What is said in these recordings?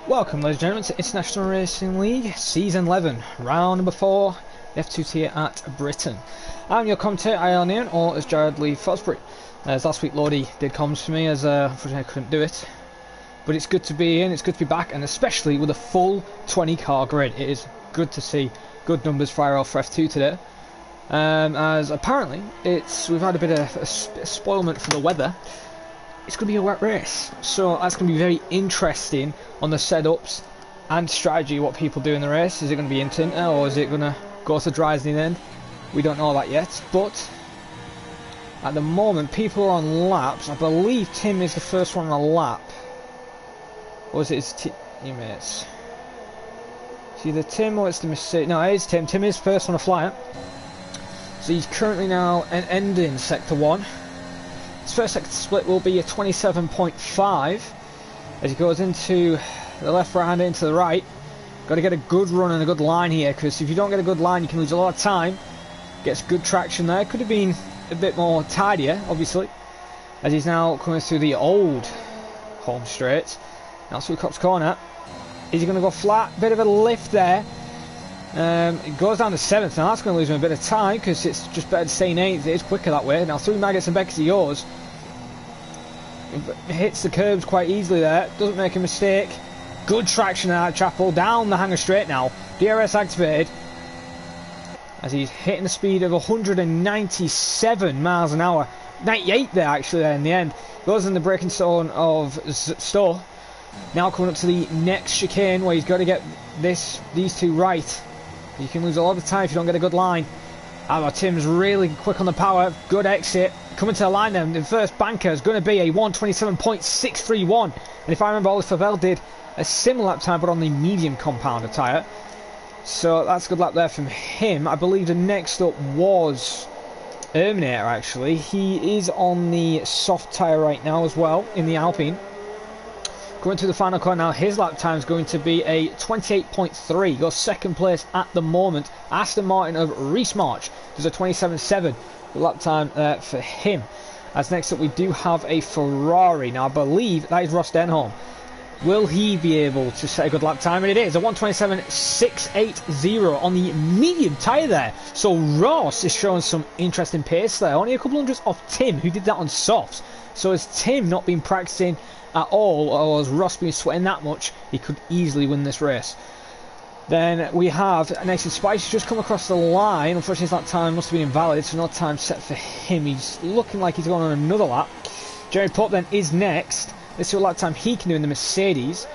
Welcome, ladies and gentlemen, to International Racing League Season 11, round number 4, F2 tier at Britain. I'm your commentator, IRL, or as Jared Lee Fosbury. As last week, Lordy did comms for me, as unfortunately I couldn't do it. But it's good to be in, it's good to be back, and especially with a full 20 car grid. It is good to see good numbers for IRL for F2 today. As apparently, we've had a bit of spoilment for the weather. It's going to be a wet race, so that's going to be very interesting on the setups and strategy, what people do in the race. Is it going to be in tinter, or is it going to go to dries in the end? We don't know that yet, but at the moment people are on laps. I believe Tim is the first one on a lap, or is it his teammates? It's either Tim or it's the Mercedes. No, it is Tim. Tim is first on a flyer, so he's currently now ending sector 1. His first sector split will be a 27.5 as he goes into the left, right hand, into the right. Got to get a good run and a good line here, because if you don't get a good line you can lose a lot of time. Gets good traction there. Could have been a bit more tidier, obviously, as he's now coming through the old home straight. Now through Cops Corner. Is he going to go flat? Bit of a lift there. It goes down to 7th. Now that's going to lose him a bit of time, because it's just better to stay in 8th. It is quicker that way. Now through Maggots and Beckett he goes. Hits the curbs quite easily there. Doesn't make a mistake. Good traction at Chapel. Down the hanger straight now. DRS activated. As he's hitting the speed of 197 miles an hour. 98 there actually there in the end. Goes in the braking zone of Stowe. Now coming up to the next chicane where he's got to get these two right. You can lose a lot of time if you don't get a good line. Tim's really quick on the power. Good exit. Coming to the line then. The first banker is going to be a 1:27.631. And if I remember, Oliver Favell did a similar lap time but on the medium compounder tyre. So that's a good lap there from him. I believe the next up was Erminator actually. He is on the soft tyre right now as well in the Alpine. Going through the final corner now, his lap time is going to be a 28.3. Goes second place at the moment. Aston Martin of Reese March does a 27.7 lap time for him. As next up we do have a Ferrari. Now I believe that is Ross Denholm. Will he be able to set a good lap time? And it is a 1:27.680 on the medium tyre there. So Ross is showing some interesting pace there. Only a couple hundreds off Tim, who did that on softs. So has Tim not been practicing at all, or has Ross been sweating that much, he could easily win this race. Then we have next to Spice, just come across the line. Unfortunately his lap time must have been invalid, so no time set for him. He's looking like he's going on another lap. Jerry Pope then is next. Let's see what lap time he can do in the Mercedes.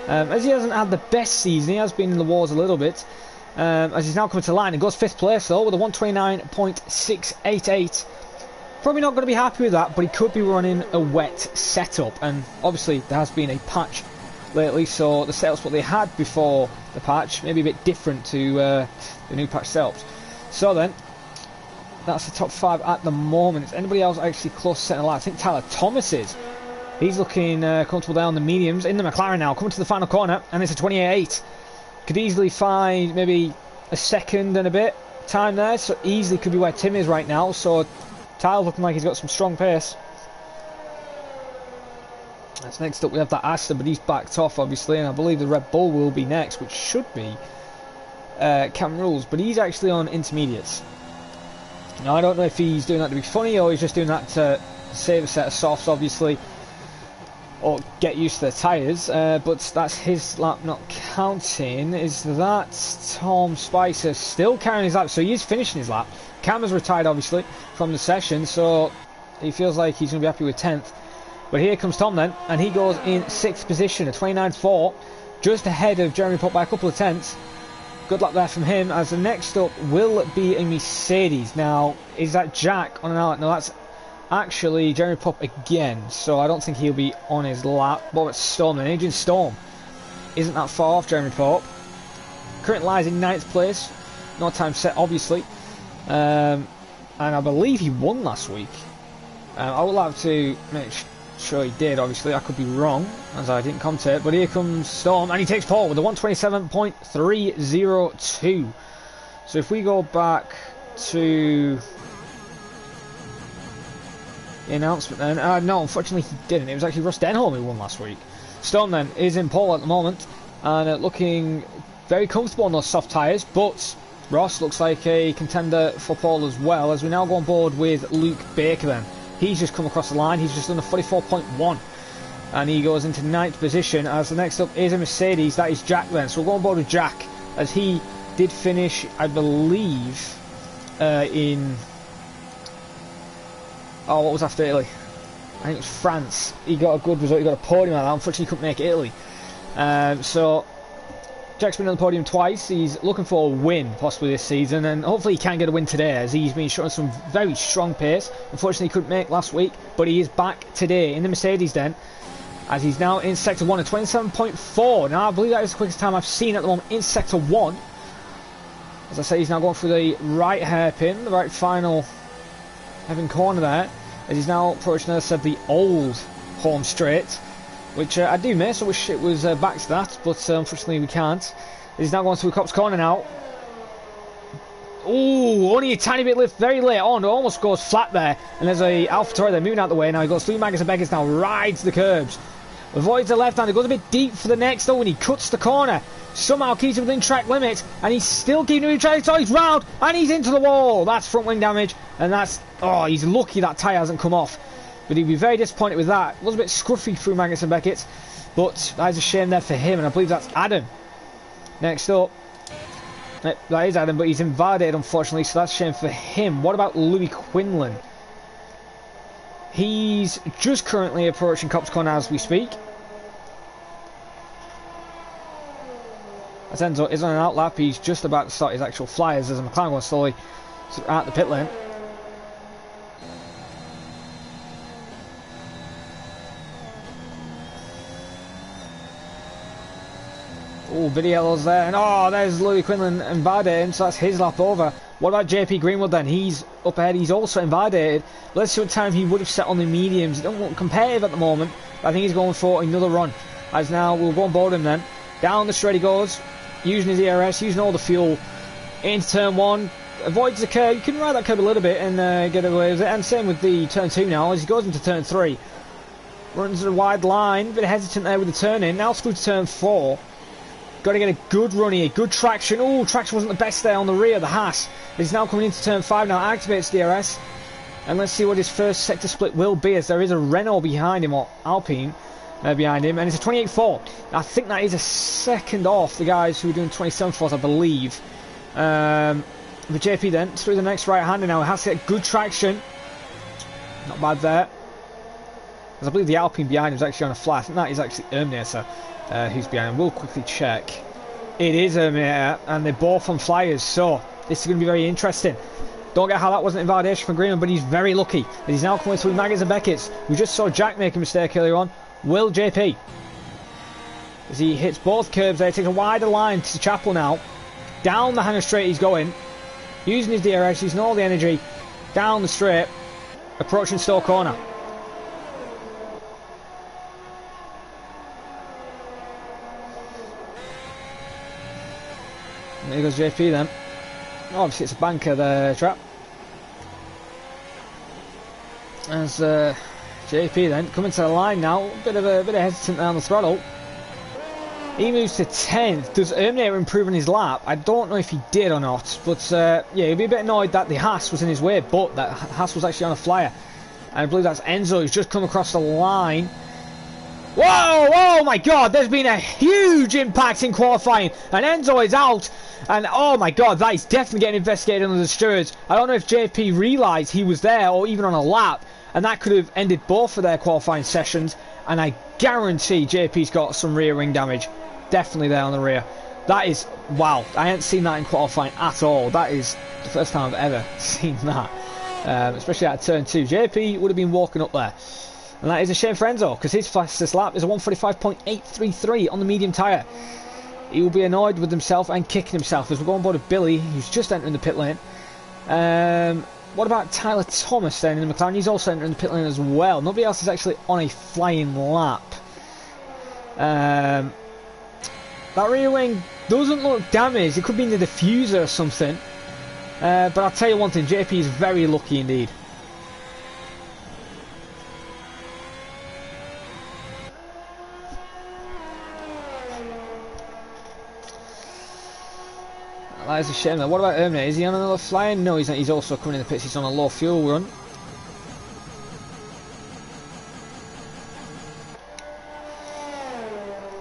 As he hasn't had the best season, he has been in the wars a little bit. As he's now coming to the line, and goes 5th place though with a 1:29.688. Probably not going to be happy with that, but he could be running a wet setup, and obviously there has been a patch lately, so the setups what they had before the patch may be a bit different to the new patch setups. So then, that's the top 5 at the moment. Is anybody else actually close to setting a line? I think Tyler Thomas is. He's looking comfortable down the mediums. In the McLaren now, coming to the final corner, and it's a 28.8. Could easily find maybe a second and a bit time there, so easily could be where Tim is right now. So Tyler's looking like he's got some strong pace. That's next up we have that Aston, but he's backed off obviously, and I believe the Red Bull will be next, which should be Cam Rules, but he's actually on intermediates. Now I don't know if he's doing that to be funny, or he's just doing that to save a set of softs obviously, or get used to the tyres, but that's his lap not counting. Is that Tom Spicer still carrying his lap? So he is finishing his lap. Cam has retired obviously from the session, so he feels like he's going to be happy with 10th. But here comes Tom then, and he goes in 6th position, a 29.4, just ahead of Jeremy Pop by a couple of tenths. Good luck there from him, as the next up will be a Mercedes. Now, is that Jack on an outlet? No, that's actually Jeremy Pop again, so I don't think he'll be on his lap. But it's Storm then. Adrian Storm isn't that far off Jeremy Pop. Currently lies in 9th place. No time set obviously. And I believe he won last week. I would have to make sure he did, obviously. I could be wrong, as I didn't commentate. But here comes Storm, and he takes pole with a 1:27.302. So if we go back to the announcement then, no, unfortunately he didn't. It was actually Ross Denholm who won last week. Stone then is in pole at the moment and looking very comfortable on those soft tyres, but Ross looks like a contender for pole as well, as we now go on board with Luke Baker then. He's just come across the line, he's just done a 44.1 and he goes into 9th position, as the next up is a Mercedes. That is Jack then, so we'll go on board with Jack, as he did finish, I believe, in... Oh, what was after Italy? I think it was France. He got a good result, he got a podium out of that. Unfortunately he couldn't make Italy. So Jack's been on the podium twice. He's looking for a win possibly this season, and hopefully he can get a win today, as he's been showing some very strong pace. Unfortunately he couldn't make last week, but he is back today in the Mercedes then, as he's now in sector 1 at 27.4. Now I believe that is the quickest time I've seen at the moment in sector 1. As I say, he's now going through the right hairpin, the right final heaven corner there, as he's now approaching, as I said, the old home straight, which I do miss. I wish it was back to that, but unfortunately we can't. He's now going through Copse Corner now. Ooh, only a tiny bit lift very late on, almost goes flat there, and there's a AlphaTauri there moving out the way. Now he goes through Magnus and Beckett, now rides the curbs, avoids the left hand, he goes a bit deep for the next though, and he cuts the corner. Somehow keeps him within track limits, and he's still keeping him in track, so he's round, and he's into the wall. That's front wing damage, and that's, oh, he's lucky that tyre hasn't come off, but he'd be very disappointed with that. It was a bit scruffy through Magnus and Beckett, but that is a shame there for him, and I believe that's Adam. Next up, that is Adam, but he's invalidated unfortunately, so that's a shame for him. What about Louis Quinlan? He's just currently approaching Copse Corner as we speak. As Enzo is on an outlap, he's just about to start his actual flyers, as a McLaren goes slowly out the pit lane. Oh, Vidiello's there, and oh, there's Louis Quinlan invalidating, so that's his lap over. What about JP Greenwood then? He's up ahead, he's also invalidated. Let's see what time he would have set on the mediums. He don't look competitive at the moment, but I think he's going for another run. As now we'll go on board him then. Down the straight he goes, using his ERS, using all the fuel. Into turn 1, avoids the curb. You can ride that curb a little bit and get away with it. And same with the turn 2 now, as he goes into turn 3. Runs a wide line, bit hesitant there with the turn in. Now through to turn 4. Got to get a good run here, good traction. Oh, traction wasn't the best there on the rear, the Haas. He's now coming into turn 5 now, activates DRS. And let's see what his first sector split will be, as there is a Renault behind him, or Alpine behind him. And it's a 28.4. I think that is a second off the guys who are doing 27.4s, I believe. The JP then, through the next right-hander now. It has to get good traction. Not bad there. As I believe the Alpine behind him is actually on a flat. I think that is actually Erminator. Who's behind him. We'll quickly check. It is Erminator, and they're both on flyers, so this is going to be very interesting. Don't get how that wasn't invalidation for Greenman, but he's very lucky that he's now coming through Maggotts and Beckett's. We just saw Jack make a mistake earlier on. Will JP, as he hits both curbs there, takes a wider line to Chapel now. Down the hanger straight he's going, using his DRS, using all the energy. Down the straight, approaching Stowe corner. There goes JP then. Obviously it's a banker there, trap. As JP then coming to the line now, a bit of hesitant there on the throttle. He moves to 10th. Does Erminator improve on his lap? I don't know if he did or not, but yeah, he'll be a bit annoyed that the Haas was in his way, but that Haas was actually on a flyer. And I believe that's Enzo who's just come across the line. Whoa, oh my god, there's been a huge impact in qualifying, and Enzo is out, and oh my god, that is definitely getting investigated under the stewards. I don't know if JP realised he was there, or even on a lap, and that could have ended both of their qualifying sessions, and I guarantee JP's got some rear wing damage, definitely there on the rear. That is, wow, I hadn't seen that in qualifying at all. That is the first time I've ever seen that, especially at turn 2. JP would have been walking up there. And that is a shame for Enzo, because his fastest lap is a 1:45.833 on the medium tyre. He will be annoyed with himself and kicking himself, as we go on board with Billy, who's just entering the pit lane. What about Tyler Thomas then in the McLaren? He's also entering the pit lane as well. Nobody else is actually on a flying lap. That rear wing doesn't look damaged. It could be in the diffuser or something. But I'll tell you one thing, JP is very lucky indeed. that is a shame. What about Erminator? Is he on another flyer? No, he's not. He's also coming in the pits. He's on a low fuel run.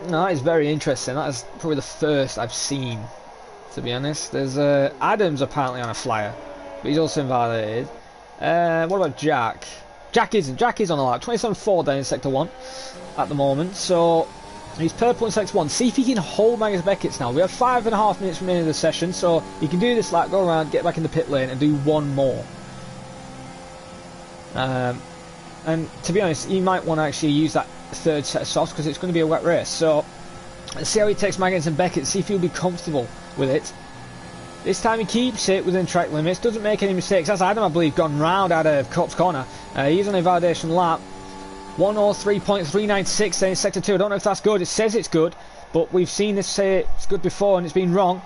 No, that is very interesting. That is probably the first I've seen, to be honest. There's Adam's apparently on a flyer, but he's also invalidated. What about Jack? Jack is on a lap. 27.4 down in Sector 1 at the moment. So he's purple in Sector 1. See if he can hold Magnus Beckett's now. We have 5.5 minutes remaining in the session, so he can do this lap, go around, get back in the pit lane, and do one more. And to be honest, he might want to actually use that third set of softs because it's going to be a wet race. So let's see how he takes Magnus and Beckett, see if he'll be comfortable with it. This time he keeps it within track limits, doesn't make any mistakes. That's Adam, I believe, gone round out of Cop's corner. He's on a validation lap. 103.396 then in Sector 2. I don't know if that's good. It says it's good, but we've seen this say it's good before and it's been wrong.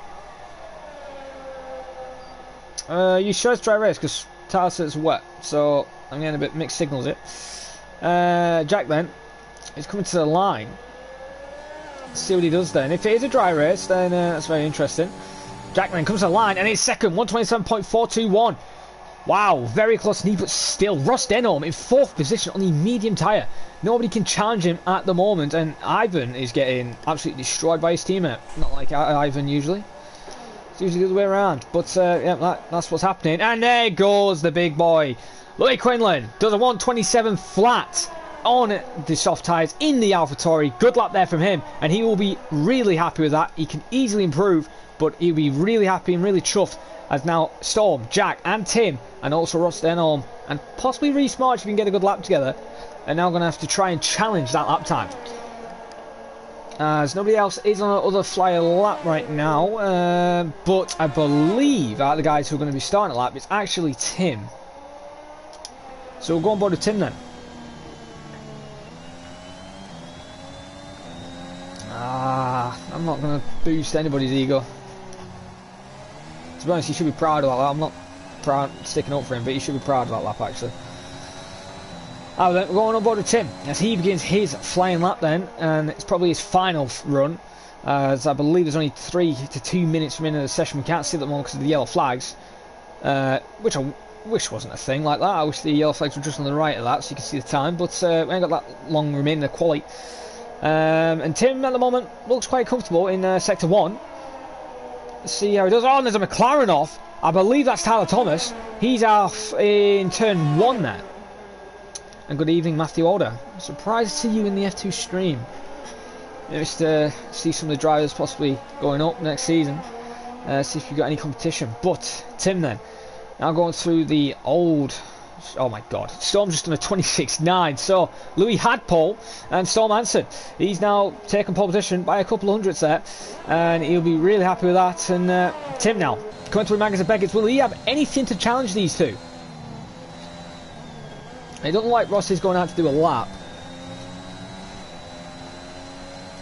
You sure it's dry race? Because Tyler says it's wet, so I'm getting a bit mixed signals it. Jack then, he's coming to the line. Let's see what he does then. If it is a dry race, then that's very interesting. Jack then comes to the line and he's second, 127.421. Wow, very close knee, but still. Ross Denholm in 4th position on the medium tyre. Nobody can challenge him at the moment, and Ivan is getting absolutely destroyed by his teammate. Not like Ivan usually. It's usually the other way around, but yeah, that's what's happening. And there goes the big boy. Louis Quinlan does a 127 flat on the soft tyres in the AlphaTauri. Good lap there from him, and he will be really happy with that. He can easily improve, but he'll be really happy and really chuffed as now Storm, Jack and Tim and also Ross Denholm and possibly Reece March if we can get a good lap together are now going to have to try and challenge that lap time. As nobody else is on another flyer lap right now, but I believe out of the guys who are going to be starting a lap, it's actually Tim. So we'll go on board with Tim then. I'm not going to boost anybody's ego. To be honest, you should be proud of that lap. I'm not proud sticking up for him, but you should be proud of that lap actually. Then we're going on board with Tim as he begins his flying lap then, and it's probably his final run, as I believe there's only 3 to 2 minutes remaining in the session. We can't see them all because of the yellow flags, which I wish wasn't a thing like that. I wish the yellow flags were just on the right of that so you can see the time, but we ain't got that long remaining of quali. And Tim at the moment looks quite comfortable in Sector 1. Let's see how he does. Oh, and there's a McLaren off. I believe that's Tyler Thomas. He's off in turn 1 there. And good evening, Matthew Alder. Surprised to see you in the F2 stream. Just to see some of the drivers possibly going up next season. See if you've got any competition. But Tim then, now going through the old... Oh my god, Storm just done a 26.9. So Louis had pole and Storm answered. He's now taken pole position by a couple of hundredths there, and he'll be really happy with that. And Tim now coming through Magnus and Beckett. Will he have anything to challenge these two? It doesn't look like Ross is going out to do a lap.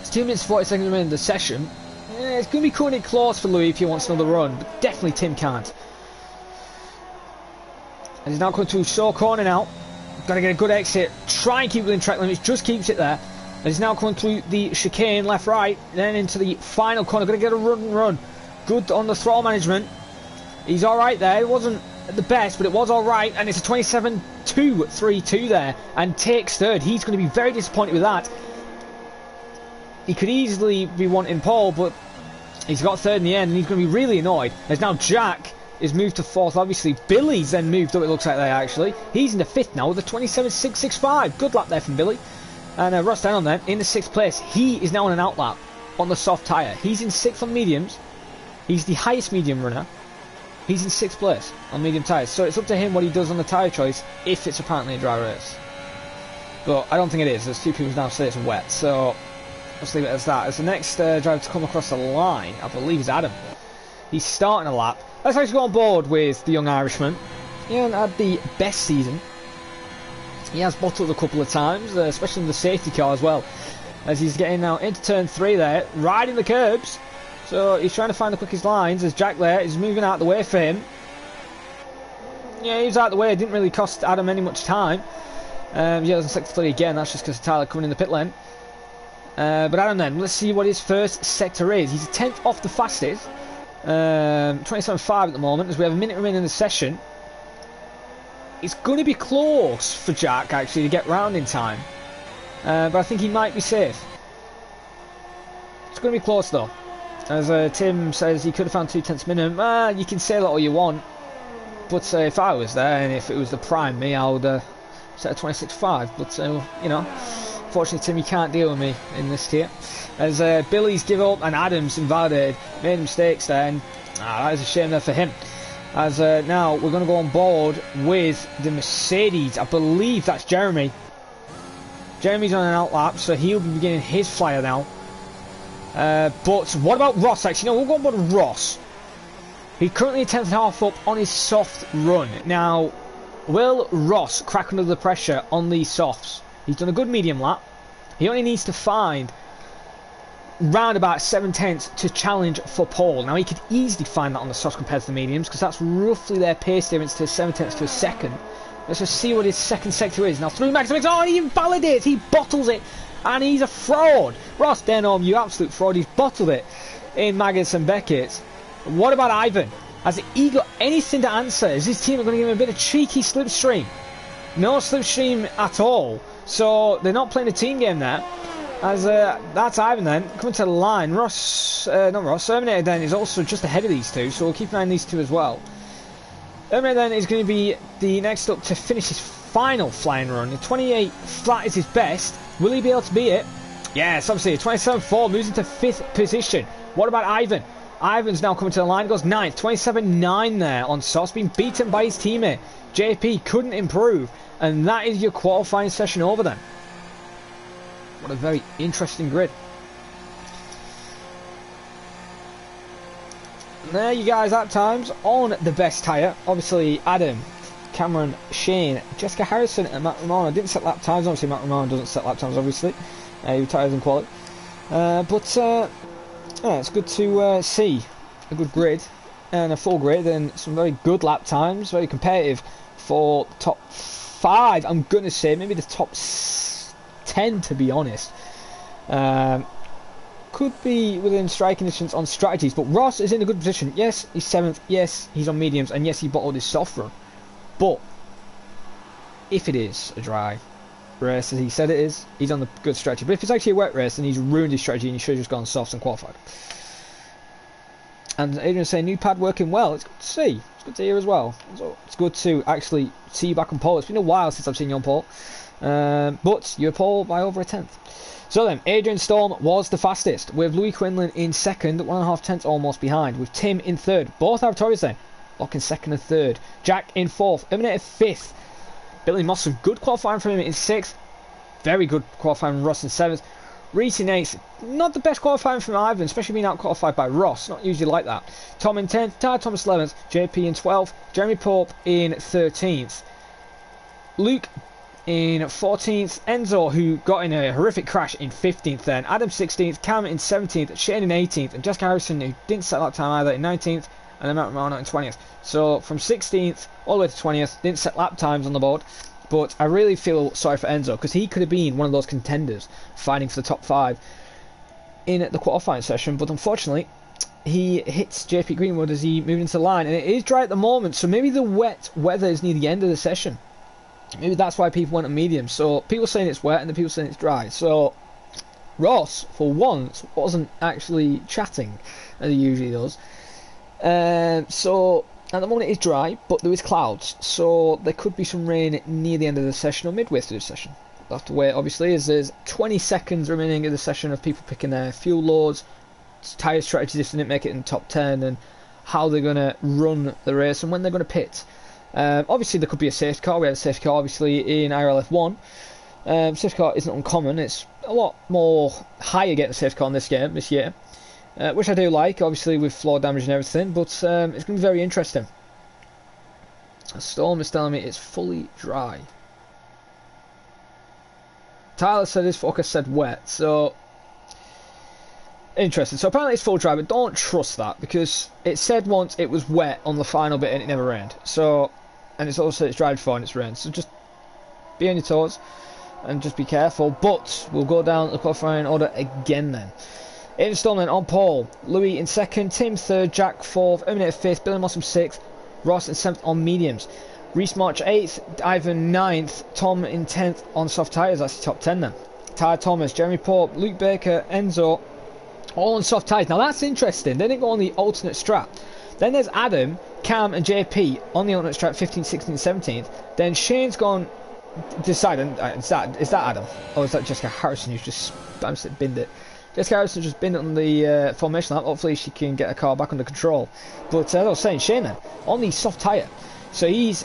It's 2 minutes 40 seconds remaining in the session. Yeah, it's going to be cutting it close for Louis if he wants another run, but definitely Tim can't. And he's now coming through short corner now. Got to get a good exit. Try and keep within track limits. Just keeps it there. And he's now coming through the chicane left right. Then into the final corner. Got to get a run. Good on the throttle management. He's alright there. It wasn't the best, but it was alright. And it's a 27.232 there. And takes third. He's going to be very disappointed with that. He could easily be wanting pole, but he's got third in the end. And he's going to be really annoyed. There's now Jack is moved to 4th, obviously. Billy's then moved up, it looks like there actually. He's in the 5th now with a 27.665. Good lap there from Billy. And Ross Denholm then in the 6th place. He is now on an outlap on the soft tyre. He's in 6th on mediums. He's the highest medium runner. He's in 6th place on medium tyres. So it's up to him what he does on the tyre choice if it's apparently a dry race. But I don't think it is. There's 2 people now say it's wet. So let's leave it as that. As the next driver to come across the line, I believe, is Adam. He's starting a lap. Let's actually go on board with the young Irishman. He hasn't had the best season. He has bottled a couple of times, especially in the safety car as well. As he's getting now into turn 3 there, riding the curbs. So he's trying to find the quickest lines as Jack there is moving out the way for him. Yeah, he was out the way. It didn't really cost Adam any much time. Yeah, there's a sector 3 again. That's just because Tyler coming in the pit lane. But Adam then, let's see what his first sector is. He's 10th off the fastest. 27.5 at the moment, as we have a minute remaining in the session. It's going to be close for Jack, actually, to get round in time. But I think he might be safe. It's going to be close, though. As Tim says, he could have found 2/10 minimum. You can say that all you want. But if I was there, and if it was the prime me, I would set a 26.5. But, you know, unfortunately, Tim, you can't deal with me in this tier. As Billy's give up and Adams invalidated, made mistakes there, and that is a shame there for him. As now we're going to go on board with the Mercedes. I believe that's Jeremy. Jeremy's on an outlap, so he'll be beginning his flyer now. But what about Ross? Actually, no, we'll go on board with Ross. He's currently a 10th and a half up on his soft run. Now, will Ross crack under the pressure on these softs? He's done a good medium lap. He only needs to find round about 7/10 to challenge for pole. Now, he could easily find that on the softs compared to the mediums, because that's roughly their pace difference to 7/10 to a second. Let's just see what his second sector is. Now, through Max, oh, he invalidates, he bottles it, and he's a fraud. Ross Denholm, you absolute fraud, he's bottled it in Maggotts and Beckett. What about Ivan? Has he got anything to answer? Is his team going to give him a bit of cheeky slipstream? No slipstream at all. So they're not playing a team game there. As that's Ivan then, coming to the line. Ross, not Ross, Terminator then is also just ahead of these two, so we'll keep an eye on these two as well. Terminator then is going to be the next up to finish his final flying run. The 28 flat is his best. Will he be able to beat it? Yes, obviously, 27.4 moves into 5th position. What about Ivan? Ivan's now coming to the line, goes 9th, 27.9 there on softs, being beaten by his teammate. JP couldn't improve, and that is your qualifying session over then. What a very interesting grid. And there you guys at times on the best tyre. Obviously, Adam, Cameron, Shane, Jessica Harrison, and Matt Romano didn't set lap times. Obviously, Matt Romano doesn't set lap times, obviously. He retires in quality. Yeah, it's good to see a good grid and a full grid and some very good lap times, very competitive for the top 5. I'm going to say maybe the top 10, to be honest. Could be within striking distance on strategies, but Ross is in a good position. Yes, he's 7th. Yes, he's on mediums, and yes, he bottled his soft run. But if it is a dry race, as he said it is, he's on the good strategy. But if it's actually a wet race, then he's ruined his strategy and he should have just gone softs and qualified. And Adrian's saying, new pad working well. It's good to see. It's good to hear as well. So it's good to actually see you back on pole. It's been a while since I've seen you on pole. But you're pole by over a 10th. So then, Adrian Storm was the fastest, with Louis Quinlan in 2nd, 1.5 tenths almost behind, with Tim in 3rd. Both are victorious then, locking 2nd and 3rd. Jack in 4th, Eliminated 5th. Billy Moss, some good qualifying from him in 6th. Very good qualifying from Ross in 7th. Reese in 8th. Not the best qualifying from Ivan, especially being out qualified by Ross. Not usually like that. Tom in 10th. Ty Thomas 11th. JP in 12th. Jeremy Pope in 13th. Luke in 14th. Enzo, who got in a horrific crash, in 15th then. Adam 16th. Cam in 17th. Shane in 18th. And Jessica Harrison, who didn't set lap time either, in 19th. And then Matt Romano in 20th. So from 16th all the way to 20th, didn't set lap times on the board. But I really feel sorry for Enzo, because he could have been one of those contenders fighting for the top 5 in the qualifying session. But unfortunately, he hits JP Greenwood as he moved into the line. And it is dry at the moment, so maybe the wet weather is near the end of the session. Maybe that's why people went on medium. So people saying it's wet and the people saying it's dry. So Ross, for once, wasn't actually chatting as he usually does. So at the moment it is dry, but there is clouds, so there could be some rain near the end of the session or midway through the session. We'll have to wait, obviously, as there's 20 seconds remaining of the session of people picking their fuel loads, tyre strategies if they didn't make it in the top 10, and how they're going to run the race and when they're going to pit. Obviously there could be a safety car. We had a safety car obviously in IRL F1. Safety car isn't uncommon. It's a lot more higher getting a safety car in this game this year. Which I do like, obviously with floor damage and everything, but it's going to be very interesting. A storm is telling me it's fully dry. Tyler said his forecast said wet, so interesting. So apparently it's full dry, but don't trust that, because it said once it was wet on the final bit and it never rained. So, and it's also it's dry before and it's rained. So just be on your toes and just be careful. But we'll go down the qualifying order again then. Aiden Stallman on pole, Louis in second, Tim third, Jack fourth, Erminator fifth, Billy Mossam sixth, Ross in seventh on mediums. Reese March 8th, Ivan 9th, Tom in 10th on soft tyres. That's the top 10 then. Tyler Thomas, Jeremy Pope, Luke Baker, Enzo, all on soft tyres. Now that's interesting. They didn't go on the alternate strap. Then there's Adam, Cam and JP on the alternate strap 15th, 16th, 17th. Then Shane's gone decided. Is that Adam? Or is that Jessica Harrison who's just binned it? Jessica Harrison just binned it on the formation lap. Hopefully she can get her car back under control. But as I was saying, Shane then, on the soft tyre. So he's...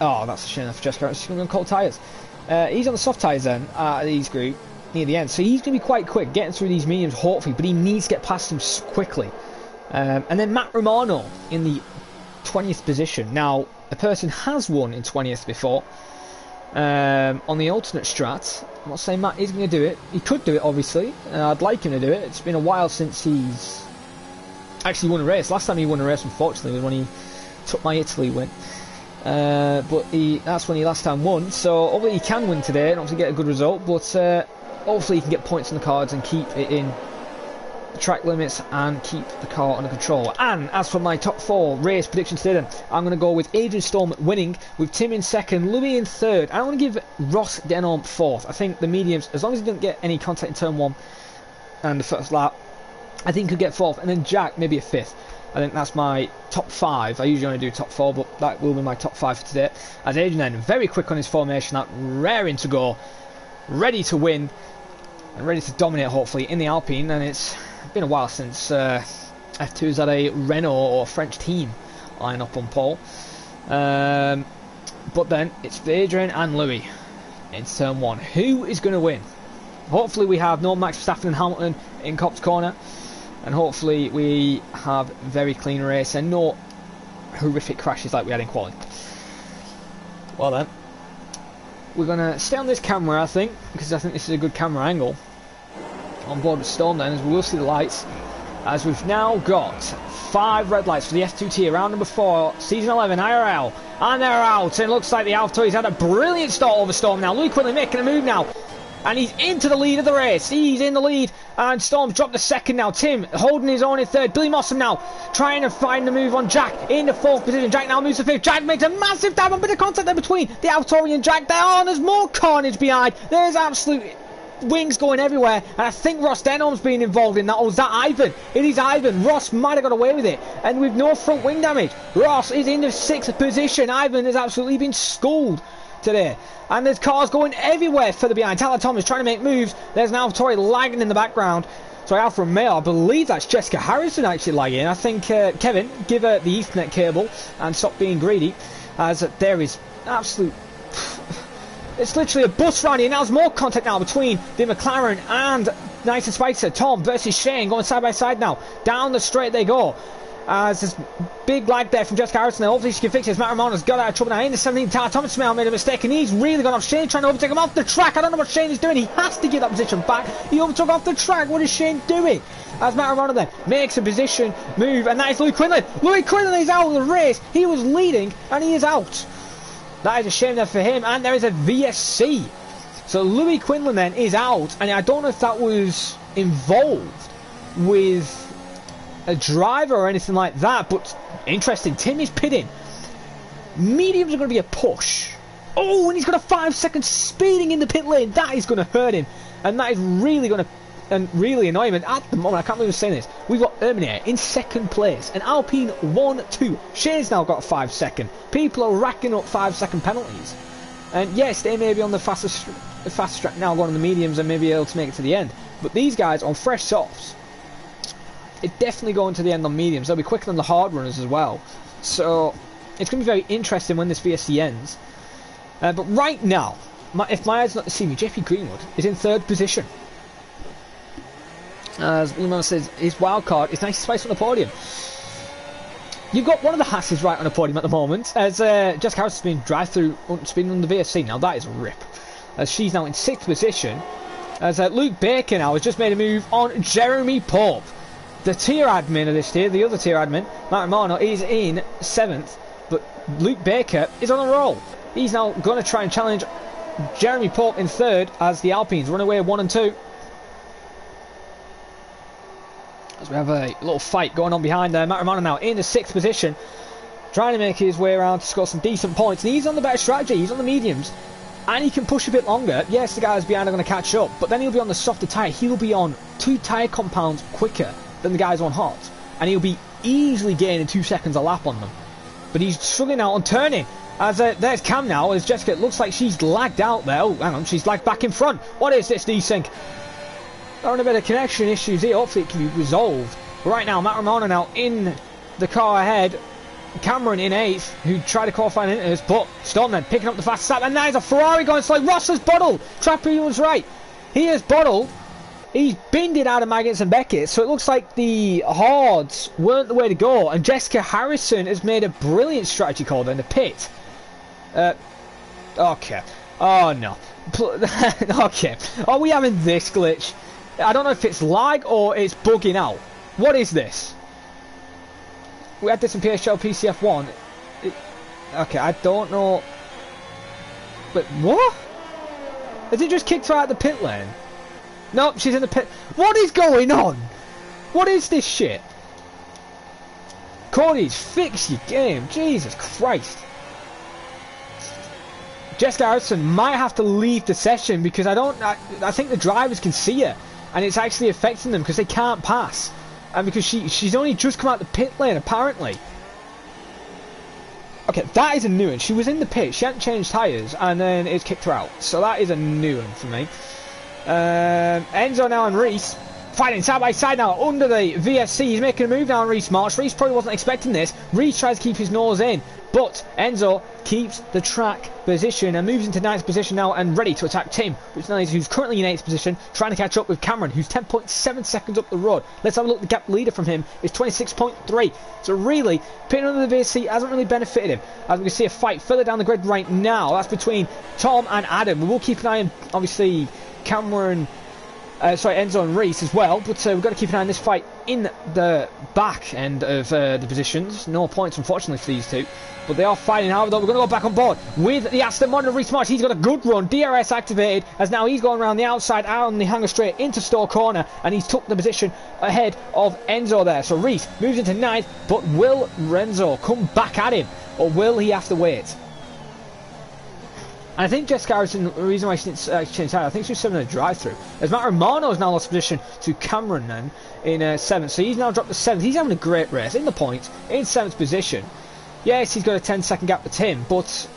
Oh, that's a shame for Jessica Harrison. She's going to cold tyres. He's on the soft tyres then, at these group, near the end. So he's going to be quite quick, getting through these mediums, hopefully. But he needs to get past them quickly. And then Matt Romano in the 20th position. Now, a person has won in 20th before. On the alternate strat. I'm not saying Matt is going to do it. He could do it, obviously. I'd like him to do it. It's been a while since he's actually won a race. Last time he won a race, unfortunately, was when he took my Italy win. But that's when he last time won. So hopefully he can win today and obviously get a good result. But hopefully he can get points on the cards and keep it in track limits and keep the car under control. And as for my top 4 race predictions today then, I'm going to go with Adrian Storm winning, with Tim in second, Louis in third. I want to give Ross Denholm fourth. I think the mediums, as long as he doesn't get any contact in turn 1 and the first lap, I think he could get fourth. And then Jack maybe a fifth. I think that's my top 5. I usually only do top 4, but that will be my top 5 for today. As Adrian then, very quick on his formation lap, raring to go, ready to win, and ready to dominate hopefully in the Alpine. And it's been a while since F2's had a Renault or French team line up on pole. But then it's Adrian and Louis in turn 1. Who is going to win? Hopefully we have no Max Verstappen and Hamilton in Cop's corner. And hopefully we have a very clean race and no horrific crashes like we had in quali. Well then, we're going to stay on this camera, I think, because I think this is a good camera angle. On board with Storm then, as we will see the lights. As we've now got 5 red lights for the F2 tier, round number 4, season 11, IRL. And they're out, and it looks like the AlphaTauri's had a brilliant start over Storm now. Louis Quinlan making a move now. And he's into the lead of the race. He's in the lead. And Storm's dropped to second now. Tim holding his own in third. Billy Mossam now trying to find the move on Jack in the 4th position. Jack now moves to 5th. Jack makes a massive dive. A bit of contact there between the AlphaTauri and Jack. There, oh, there's more carnage behind. There's absolute wings going everywhere. And I think Ross Denholm's been involved in that. Or was that Ivan? It is Ivan. Ross might have got away with it. And with no front wing damage. Ross is in the 6th position. Ivan has absolutely been schooled today. And there's cars going everywhere further behind. Tyler Thomas trying to make moves. There's an AlphaTauri lagging in the background. Sorry, Alfa Romeo. I believe that's Jessica Harrison actually lagging. I think Kevin, give her the Ethernet cable and stop being greedy, as there is absolute... It's literally a bus round here. Now there's more contact now between the McLaren and Nice and Spicer. Tom versus Shane going side by side now. Down the straight they go. As there's big lag there from Jessica Harrison. Hopefully she can fix it. Matt Romano's got out of trouble now. In the 17th, Tyler Thomas made a mistake and he's really gone off. Shane trying to overtake him off the track. I don't know what Shane is doing. He has to get that position back. He overtook off the track. What is Shane doing? As Matt Romano then makes a position move, and that is Louis Quinlan. Louis Quinlan is out of the race. He was leading and he is out. That is a shame there for him. And there is a VSC. So Louis Quinlan then is out, and I don't know if that was involved with a driver or anything like that, but interesting. Tim is pitting. Mediums are going to be a push. Oh, and he's got a 5-second speeding in the pit lane. That is going to hurt him, and that is really going to really annoy him. And at the moment, I can't believe I'm saying this, we've got Erminator in 2nd place, and Alpine 1-2. Shane's now got 5 second. People are racking up 5-second penalties, and yes, they may be on the fastest track now, going on the mediums and maybe able to make it to the end, but these guys on fresh softs, it's definitely going to the end on mediums. They'll be quicker than the hard runners as well. So it's going to be very interesting when this VSC ends. But right now, if my eyes not deceive me, JP Greenwood is in 3rd position. As Lemon says, his wild card is nice space on the podium. You've got one of the Hasses right on the podium at the moment, as Jessica Harrison's been drive-through speeding on the VSC. Now that is a rip. As she's now in 6th position. As Luke Baker now has just made a move on Jeremy Pope. The tier admin of this tier, the other tier admin, Matt Romano, is in 7th, but Luke Baker is on a roll. He's now going to try and challenge Jeremy Pope in 3rd as the Alpines run away 1 and 2. As we have a little fight going on behind there. Matt Romano now in the 6th position, trying to make his way around to score some decent points. And he's on the better strategy. He's on the mediums. And he can push a bit longer. Yes, the guys behind are going to catch up. But then he'll be on the softer tyre. He'll be on 2 tyre compounds quicker than the guys on hot. And he'll be easily gaining 2 seconds a lap on them. But he's struggling out on turning. As there's Cam now, as Jessica, it looks like she's lagged out there. Oh, hang on, she's lagged back in front. What is this desync? Having a bit of connection issues here. Hopefully it can be resolved. But right now, Matt Romano now in the car ahead. Cameron in 8th, who tried to qualify into this, but Storm then picking up the fast lap. And there's a Ferrari going slow. Ross has bottled. Trappy was right. He has bottled. He's binned it out of Maggots and Beckett, so it looks like the hards weren't the way to go. And Jessica Harrison has made a brilliant strategy call in the pit. Okay. Oh, no. Okay. Are we having this glitch? I don't know if it's lag or it's bugging out. What is this? We had this in PSL PCF1. Okay, I don't know. But what? Has it just kicked her out of the pit lane? Nope, she's in the pit. What is going on? What is this shit? Cody's, fix your game. Jesus Christ. Jessica Harrison might have to leave the session because I think the drivers can see her. And it's actually affecting them because they can't pass. And because she's only just come out the pit lane, apparently. Okay, that is a new one. She was in the pit, she hadn't changed tyres, and then it's kicked her out. So that is a new one for me. Enzo now and Reese fighting side by side now under the VFC. He's making a move now on Reese March. Reese probably wasn't expecting this. Reese tries to keep his nose in, but Enzo keeps the track position and moves into 9th position now and ready to attack Tim, who's currently in 8th position, trying to catch up with Cameron, who's 10.7 seconds up the road. Let's have a look. The gap leader from him is 26.3. So really, pitting under the VFC hasn't really benefited him. As we can see a fight further down the grid right now. That's between Tom and Adam. We will keep an eye on, obviously, Cameron, Enzo and Reese as well, but we've got to keep an eye on this fight in the back end of the positions. No points, unfortunately, for these two, but they are fighting. However, though, we're going to go back on board with the Aston Martin. Reese March, he's got a good run. DRS activated, as now he's going around the outside, out on the hanger straight into Store Corner, and he's took the position ahead of Enzo there. So Reese moves into 9th, but will Renzo come back at him, or will he have to wait? And I think Jessica Harrison, the reason why she didn't change tyre, I think she was 7 in a drive-through. As Matt Romano has now lost position to Cameron then in 7th. So he's now dropped to 7th. He's having a great race in the points, in 7th position. Yes, he's got a 10-second gap with Tim, but,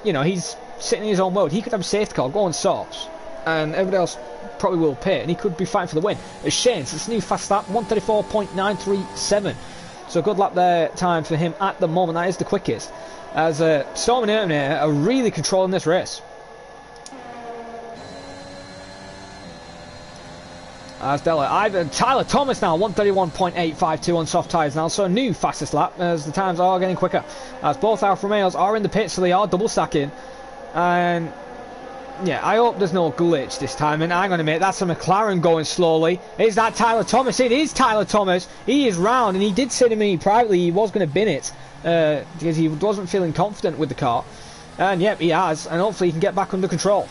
you know, he's sitting in his own world. He could have a safety car, go on softs, and everybody else probably will pit, and he could be fighting for the win. As Shane's, it's a new fast lap, 134.937. So a good lap there time for him at the moment. That is the quickest. As Storm and Terminator are really controlling this race. As Tyler Thomas now, 131.852 on soft tyres now, so a new fastest lap as the times are getting quicker. As both Alfa Romeos are in the pit, so they are double stacking. And yeah, I hope there's no glitch this time. And hang on a minute, that's a McLaren going slowly. Is that Tyler Thomas? It is Tyler Thomas. He is round, and he did say to me privately he was going to bin it. Because he wasn't feeling confident with the car, and yep, he has, and hopefully he can get back under control.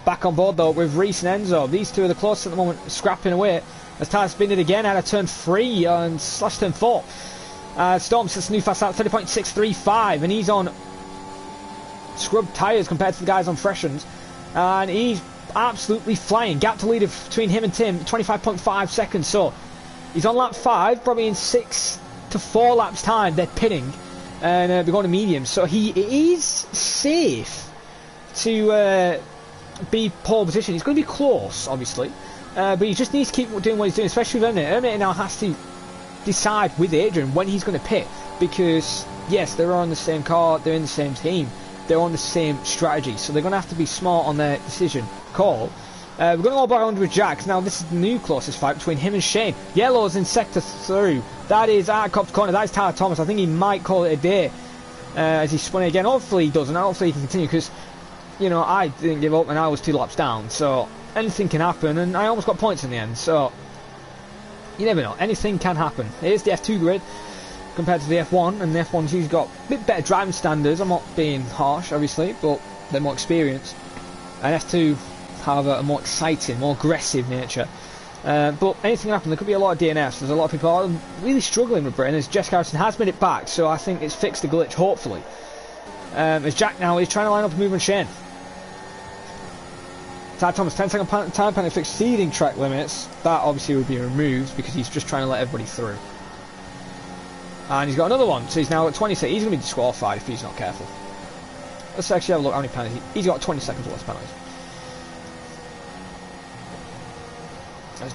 Back on board though with Reese and Enzo. These two are the closest at the moment, scrapping away as Tyler spinned it again out of turn 3 and / turn 4. Storm sets a new fast lap, 30.635, and he's on scrubbed tyres compared to the guys on freshens, and he's absolutely flying. Gap to leader between him and Tim, 25.5 seconds. So he's on lap 5, probably in 6 to 4 laps time they're pitting, and they're going to medium, so he is safe to be pole position. He's going to be close, obviously, but he just needs to keep doing what he's doing, especially with Erminator. Erminator now has to decide with Adrian when he's going to pit, because yes, they're on the same car, they're in the same team, they're on the same strategy, so they're going to have to be smart on their decision call. We're going to go back under with Jax. Now this is the new closest fight between him and Shane. Yellow's in sector 3. That is at Cop's Corner. That is Tyler Thomas. I think he might call it a day as he spun it again. Hopefully he doesn't. Hopefully he can continue, because, you know, I didn't give up and I was 2 laps down. So anything can happen, and I almost got points in the end. So you never know. Anything can happen. Here's the F2 grid compared to the F1, and the F1's usually got a bit better driving standards. I'm not being harsh, obviously, but they're more experienced. And F2 have a more exciting, more aggressive nature. But anything can happen. There could be a lot of DNFs. There's a lot of people are really struggling with Britain, as Jessica Harrison has made it back, so I think it's fixed the glitch, hopefully. As Jack now is trying to line up a move on Shane. Ty Thomas, 10-second time penalty for exceeding track limits. That obviously would be removed because he's just trying to let everybody through. And he's got another one, so he's now at 26. He's going to be disqualified if he's not careful. Let's actually have a look how many penalties. He's got 20 seconds worth of penalties.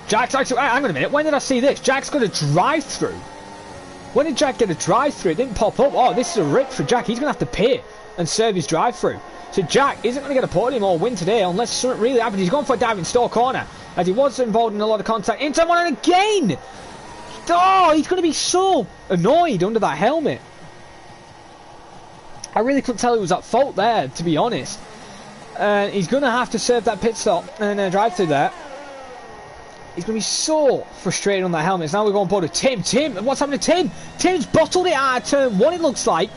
Jack's actually... Hang on a minute, when did I see this? Jack's got a drive-through. When did Jack get a drive-through? It didn't pop up. Oh, this is a rip for Jack. He's going to have to pay and serve his drive-through. So Jack isn't going to get a podium or win today unless something really happens. He's gone for a diving store corner as he was involved in a lot of contact. Into one and again! Oh, he's going to be so annoyed under that helmet. I really couldn't tell it was at fault there, to be honest. He's going to have to serve that pit stop and drive through there. He's going to be so frustrated on that helmet. So now we're going board with Tim. Tim, what's happening to Tim? Tim's bottled it out of turn one, it looks like.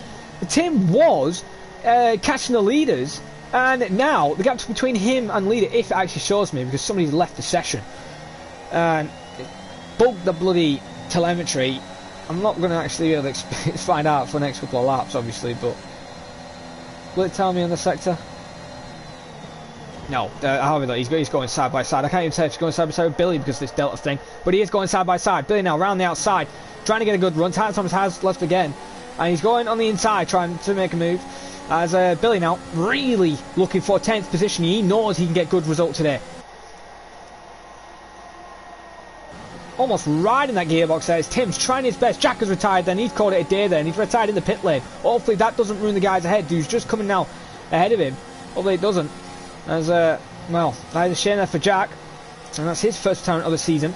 Tim was catching the leaders. And now the gap between him and leader, if it actually shows me, because somebody's left the session. And it bugged the bloody telemetry. I'm not going to actually be able to find out for the next couple of laps, obviously, but will it tell me on the sector? No, however, he's going side by side. I can't even say if he's going side by side with Billy because of this Delta thing, but he is going side by side. Billy now around the outside, trying to get a good run. Ty Thomas has left again, and he's going on the inside, trying to make a move. As Billy now really looking for 10th position. He knows he can get good result today. Almost riding that gearbox there. Tim's trying his best. Jack has retired then. He's called it a day then. He's retired in the pit lane. Hopefully that doesn't ruin the guys ahead who's just coming now ahead of him. Hopefully it doesn't. As, well, that is a shame there for Jack. And that's his first retirement of the season.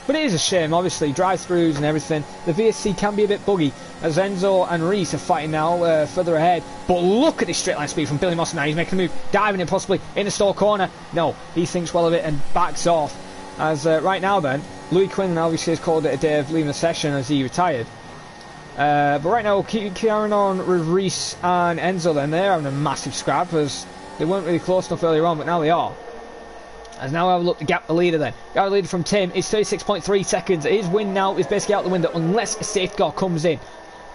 But it is a shame, obviously. Drive-throughs and everything. The VSC can be a bit buggy. As Enzo and Reese are fighting now further ahead. But look at this straight line speed from Billy Moss now. He's making a move. Diving it possibly in the stall corner. No, he thinks well of it and backs off. As right now then, Louis Quinn obviously has called it a day of leaving the session as he retired. But right now, we'll keep carrying on with Reese and Enzo then. They're having a massive scrap as they weren't really close enough earlier on, but now they are. As now we have a look to gap the leader then. Gap the leader from Tim is 36.3 seconds. His win now is basically out the window unless a safety car comes in.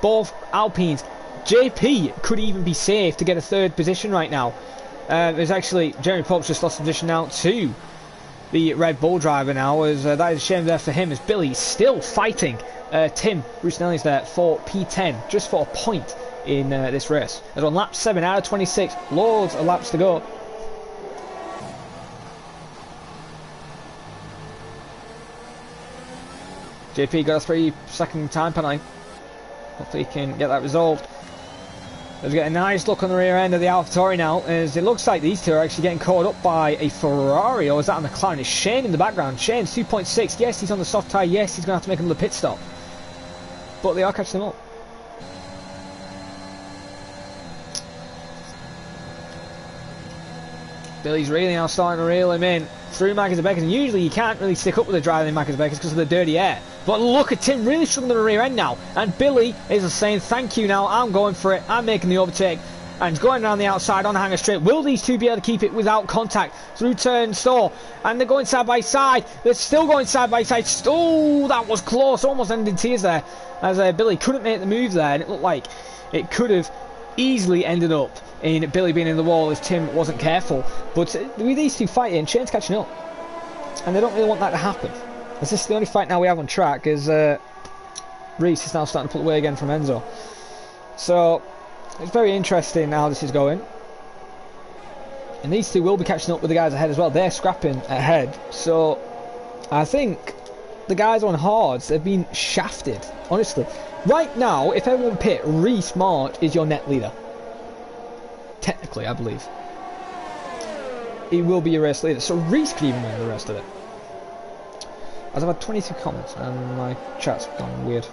Both Alpines. JP could even be safe to get a third position right now. There's actually Jeremy Pope's just lost position now to the Red Bull driver now, as that is a shame there for him, as Billy's still fighting Tim. Bruce Nelly's there for P10, just for a point in this race. As on lap 7 out of 26, loads of laps to go. JP got a 3-second time penalty. Hopefully he can get that resolved. Let's get a nice look on the rear end of the AlphaTauri now, as it looks like these two are actually getting caught up by a Ferrari, or is that a McLaren? It's Shane in the background. Shane's 2.6. Yes, he's on the soft tyre. Yes, he's going to have to make another pit stop. But they are catching them up. Billy's really now starting to reel him in through Marcus Beckers, and usually you can't really stick up with the driver in Marcus Beckers because of the dirty air. But look at Tim really struggling in the rear end now, and Billy is saying thank you now, I'm going for it, I'm making the overtake, and he's going around the outside on the hanger straight. Will these two be able to keep it without contact through turn 4? And they're going side by side. They're still going side by side. Oh, that was close, almost ended in tears there, as Billy couldn't make the move there, and it looked like it could have easily ended up in Billy being in the wall if Tim wasn't careful. But with these two fighting, Shane's catching up, and they don't really want that to happen. As this is the only fight now we have on track, is Reese is now starting to pull away again from Enzo. So it's very interesting how this is going. And these two will be catching up with the guys ahead as well. They're scrapping ahead. So I think the guys on hards, they've been shafted, honestly. Right now, if everyone pit, Reese March is your net leader. Technically, I believe. He will be your race leader. So Reese could even win the rest of it. As I've had 22 comments and my chat's gone weird.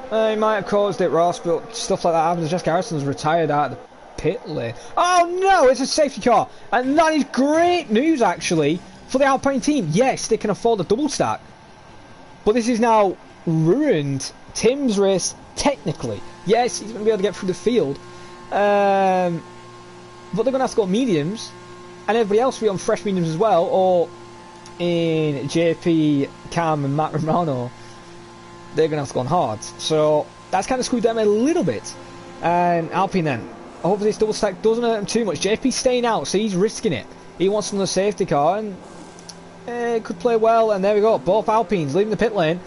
He might have caused it, Ross, but stuff like that happens. Jessica Harrison's retired out of the pit lane. Oh no, it's a safety car! And that is great news, actually, for the Alpine team. Yes, they can afford a double stack. But this is now ruined Tim's race, technically. Yes, he's going to be able to get through the field. But they're going to have to go mediums. and everybody else will be on fresh mediums as well, or in JP, Cam and Matt Romano, they're going to have to go on hards. So that's kind of screwed them a little bit. And Alpine then, hopefully this double stack doesn't hurt him too much. JP's staying out, so he's risking it. He wants another safety car, and it could play well. And there we go, both Alpines leaving the pit lane.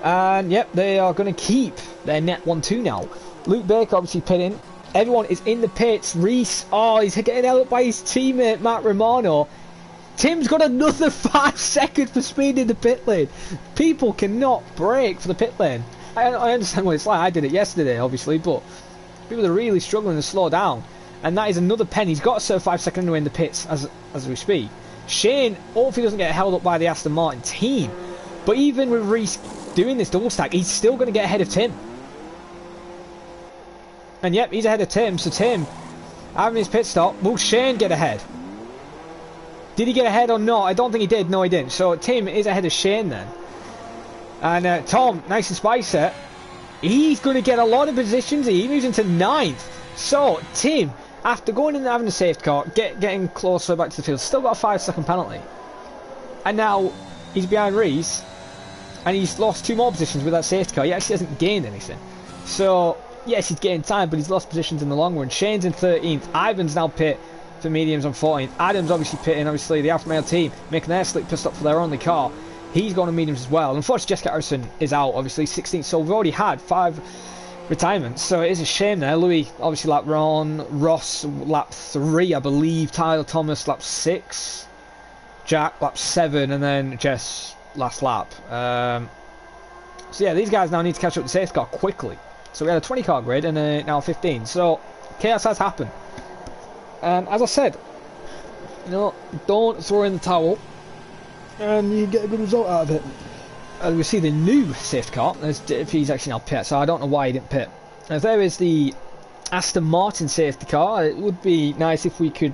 And yep, they are going to keep their net 1-2 now. Luke Baker obviously pitting. Everyone is in the pits. Reese, oh, he's getting held up by his teammate Matt Romano. Tim's got another 5 seconds for speed in the pit lane. People cannot brake for the pit lane. I understand what it's like. I did it yesterday, obviously, but people are really struggling to slow down. And that is another pen. He's got to serve 5 seconds anyway in the pits as we speak. Shane, hopefully doesn't get held up by the Aston Martin team. But even with Reese doing this double stack, he's still going to get ahead of Tim. And yep, he's ahead of Tim. So Tim, having his pit stop, will Shane get ahead? Did he get ahead or not? I don't think he did. No, he didn't. So Tim is ahead of Shane then. And Tom, nice and spicy. He's going to get a lot of positions. He moves into 9th. So Tim, after going in and having a safety car, getting closer back to the field, still got a 5-second penalty. And now he's behind Reese. And he's lost 2 more positions with that safety car. He actually hasn't gained anything. So yes, he's getting time, but he's lost positions in the long run. Shane's in 13th. Ivan's now pit for mediums on 14th. Adam's obviously pitting, obviously the Alpha Male team making their slick pit stop for their only car. He's gone on mediums as well. Unfortunately, Jessica Harrison is out, obviously 16th. So we've already had 5 retirements. So it is a shame there. Louis obviously lap 1, Ross lap 3, I believe. Tyler Thomas lap 6, Jack lap 7, and then Jess last lap. So yeah, these guys now need to catch up to the safety car quickly. So we had a 20 car grid and now 15. So chaos has happened. As I said, you know, don't throw in the towel and you get a good result out of it. And we see the new safety car, if he's actually now pit, so I don't know why he didn't pit. If there is the Aston Martin safety car, it would be nice if we could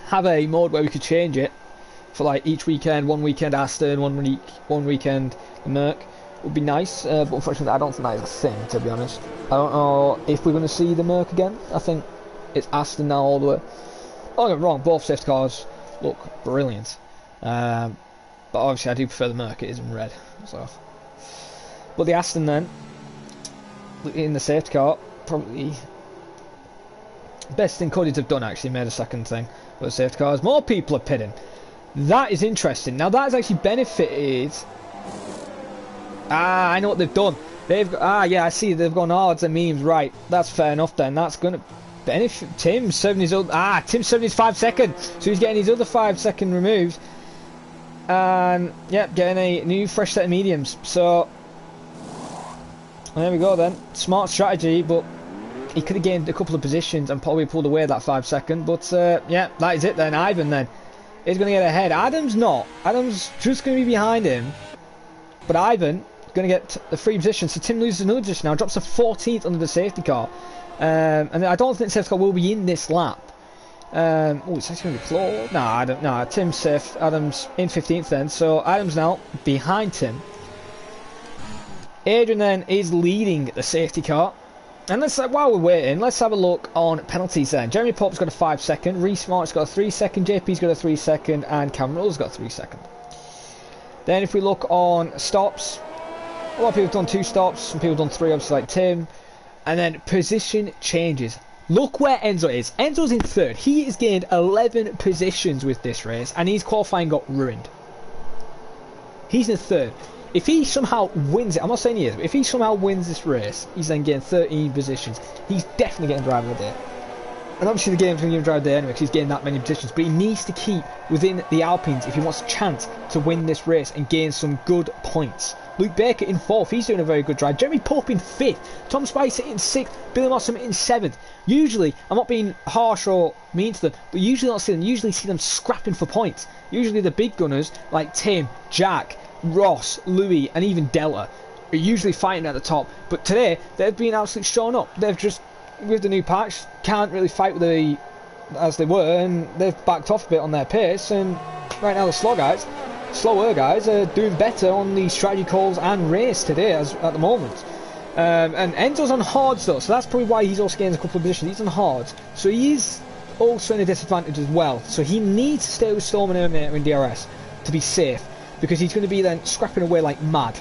have a mode where we could change it for like each weekend, one weekend Aston, one weekend Merc. Would be nice, but unfortunately I don't think that is a thing, to be honest. I don't know if we're going to see the Merc again. I think it's Aston now all the way. Don't get me wrong, both safety cars look brilliant. But obviously I do prefer the Merc, it is in red. So. But the Aston then, in the safety car, probably best thing Cody's have done actually, made a second thing for the safety cars. More people are pitting. That is interesting. Now that has actually benefited... I know what they've done. They've yeah, I see they've gone odds and memes. Right, that's fair enough then. That's going to benefit Tim serving his own. Tim's serving his 5 second, so he's getting his other 5 second removed. And yep, getting a new fresh set of mediums. So there we go then. Smart strategy, but he could have gained a couple of positions and probably pulled away that 5 second. But yeah, that is it then. Ivan then is going to get ahead. Adam's not. Adam's just going to be behind him. But Ivan going to get the 3 positions, so Tim loses another position now, drops to 14th under the safety car, and I don't think the safety car will be in this lap. Oh, it's actually going to be close. No, Tim's safe. Adam's in 15th then, so Adam's now behind Tim. Adrian then is leading the safety car, and let's while we're waiting, let's have a look on penalties then. Jeremy Pope's got a 5 second, Reece Mart's got a 3 second, JP's got a 3 second, and Cameron Rull's got a 3 second. Then if we look on stops, a lot of people have done 2 stops, some people have done 3, obviously like Tim. And then position changes. Look where Enzo is. Enzo's in 3rd. He has gained 11 positions with this race, and his qualifying got ruined. He's in 3rd. If he somehow wins it, I'm not saying he is, but if he somehow wins this race, he's then getting 13 positions. He's definitely getting driver of the day. And obviously the game's going to give him driver of the day anyway, because he's getting that many positions. But he needs to keep within the Alpines if he wants a chance to win this race and gain some good points. Luke Baker in 4th, he's doing a very good drive. Jeremy Pope in 5th. Tom Spicer in 6th. Billy Mossam in 7th. Usually, I'm not being harsh or mean to them, but usually not see them. Usually see them scrapping for points. Usually the big gunners like Tim, Jack, Ross, Louis, and even Delta are usually fighting at the top. But today, they've been absolutely showing up. They've just, with the new patch, can't really fight with as they were, and they've backed off a bit on their pace. And right now, the slower guys are doing better on the strategy calls and race today at the moment. And Enzo's on hards though, so that's probably why he's also gained a couple of positions. He's on hards, so he is also in a disadvantage as well. So he needs to stay with Storm and Terminator in DRS to be safe, because he's going to be then scrapping away like mad.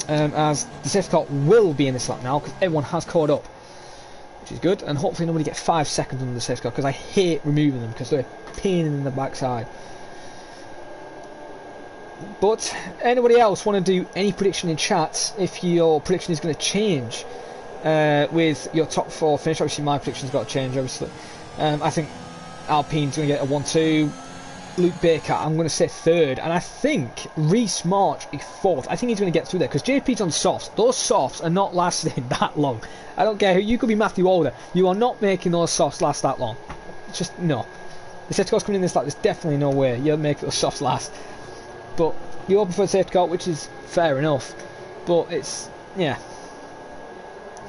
As the safety car will be in this lap now, because everyone has caught up, which is good, and hopefully nobody gets 5 seconds under the safety car, because I hate removing them because they're a pain in the backside. But anybody else want to do any prediction in chat if your prediction is going to change with your top 4 finish? Obviously my prediction's got to change, obviously. I think Alpine's going to get a 1-2. Luke Baker, I'm going to say 3rd, and I think Reese March is 4th. I think he's going to get through there, because JP's on softs. Those softs are not lasting that long. I don't care who, you could be Matthew Older, you are not making those softs last that long. It's just, no. The safety car's coming in this lap, there's definitely no way you'll make those softs last. But you all prefer safety car, which is fair enough, but it's, yeah,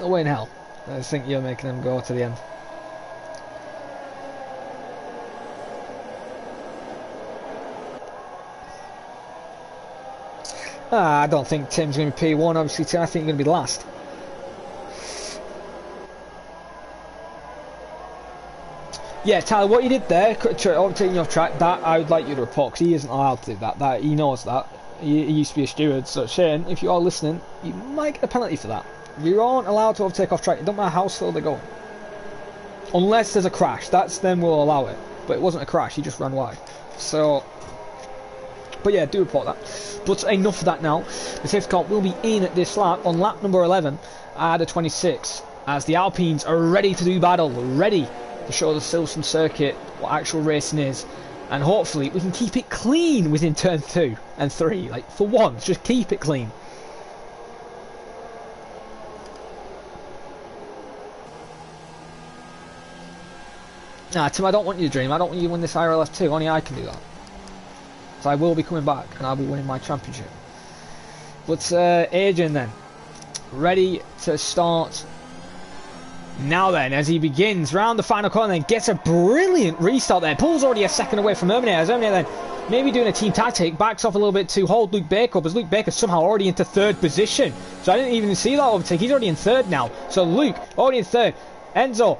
no way in hell I think you're making them go to the end. I don't think Tim's going to be P1, obviously. Tim, I think you're going to be last. Yeah, Tyler, what you did there, overtaking your track, that I would like you to report, because he isn't allowed to do that. He knows that. He used to be a steward, so Shane, if you are listening, you might get a penalty for that. You aren't allowed to overtake off track, it don't matter how slow they're going. Unless there's a crash, that's then we'll allow it. But it wasn't a crash, he just ran wide. So, but yeah, do report that. But enough of that now. The safety car will be in at this lap, on lap number 11, at the 26, as the Alpines are ready to do battle, ready to show the Silverstone circuit what actual racing is, and hopefully we can keep it clean within turn 2 and 3, like for once, just keep it clean. Nah, Tim, I don't want you to dream. I don't want you to win this IRL F2. Only I can do that. So I will be coming back and I'll be winning my championship. But Adrian then, ready to start now then, as he begins round the final corner, then gets a brilliant restart there. Pulls already a second away from Terminator, as Terminator then maybe doing a team tactic, backs off a little bit to hold Luke Baker up, as Luke Baker's somehow already into 3rd position. So I didn't even see that overtake, he's already in 3rd now. So Luke, already in 3rd. Enzo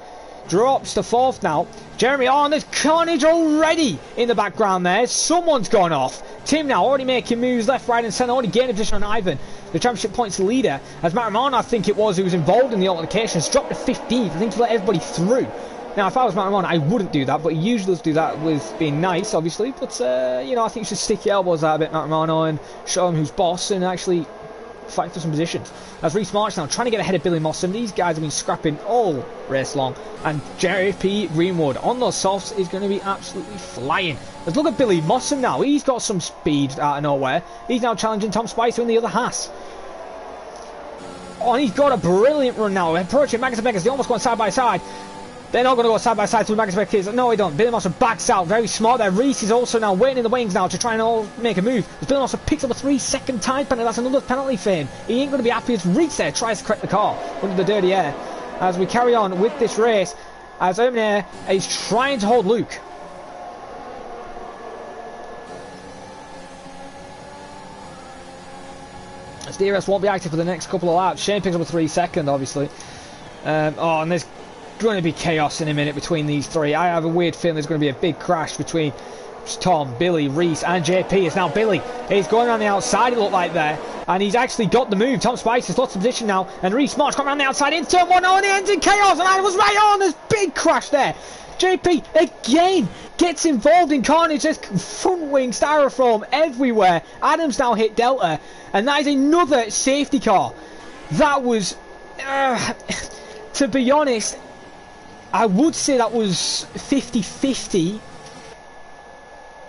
drops to 4th now. Jeremy, oh, and there's carnage already in the background there. Someone's gone off. Tim now already making moves left, right and centre, already gaining a position on Ivan. The championship points leader, as Matt Ramon, I think it was, who was involved in the altercations, dropped to 15th, I think, to let everybody through. Now, if I was Matt Ramon, I wouldn't do that, but he usually does do that with being nice, obviously. But, you know, I think you should stick your elbows out a bit, Matt Romano, and show him who's boss and actually fight for some positions. As Reese March now trying to get ahead of Billy Mossam. These guys have been scrapping all race long, and JP Greenwood on those softs is going to be absolutely flying. Let's look at Billy Mossam now. He's got some speed out of nowhere. He's now challenging Tom Spicer in the other Haas. Oh, and he's got a brilliant run now, approaching Magnus Beckers. They almost going side by side. They're not going to go side by side through Magnus Beckers. No, they don't. Billy Mossam backs out, very smart there. Reese is also now waiting in the wings now to try and all make a move. As Billy Mossam picks up a 3-second time penalty, that's another penalty for him. He ain't going to be happy as Reese there tries to correct the car under the dirty air. As we carry on with this race, as Terminator is trying to hold Luke. As DRS won't be active for the next couple of laps. Shane picks up a 3-second, obviously. Oh, and there's going to be chaos in a minute between these three. I have a weird feeling there's going to be a big crash between Tom, Billy, Reese and JP. It's now Billy. He's going around the outside, it looked like there. And he's actually got the move. Tom Spice has lost the position now. And Reese March got around the outside into turn 1. Oh, and it ends in chaos. And I was right on. There's big crash there. JP again gets involved in carnage. There's front wing styrofoam everywhere. Adams now hit Delta. And that is another safety car. That was, to be honest, I would say that was 50-50.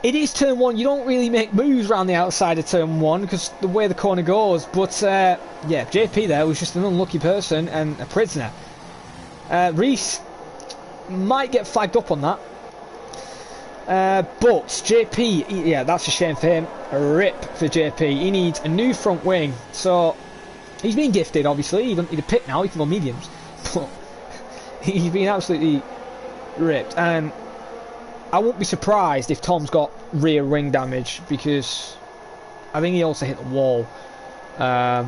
It is turn 1. You don't really make moves around the outside of turn 1 because the way the corner goes. But yeah, JP there was just an unlucky person and a prisoner. Reese might get flagged up on that. But JP, yeah, that's a shame for him. A rip for JP. He needs a new front wing. So he's been gifted, obviously. He doesn't need a pick now. He can go mediums. But he's been absolutely ripped. And I won't be surprised if Tom's got rear wing damage because I think he also hit the wall. But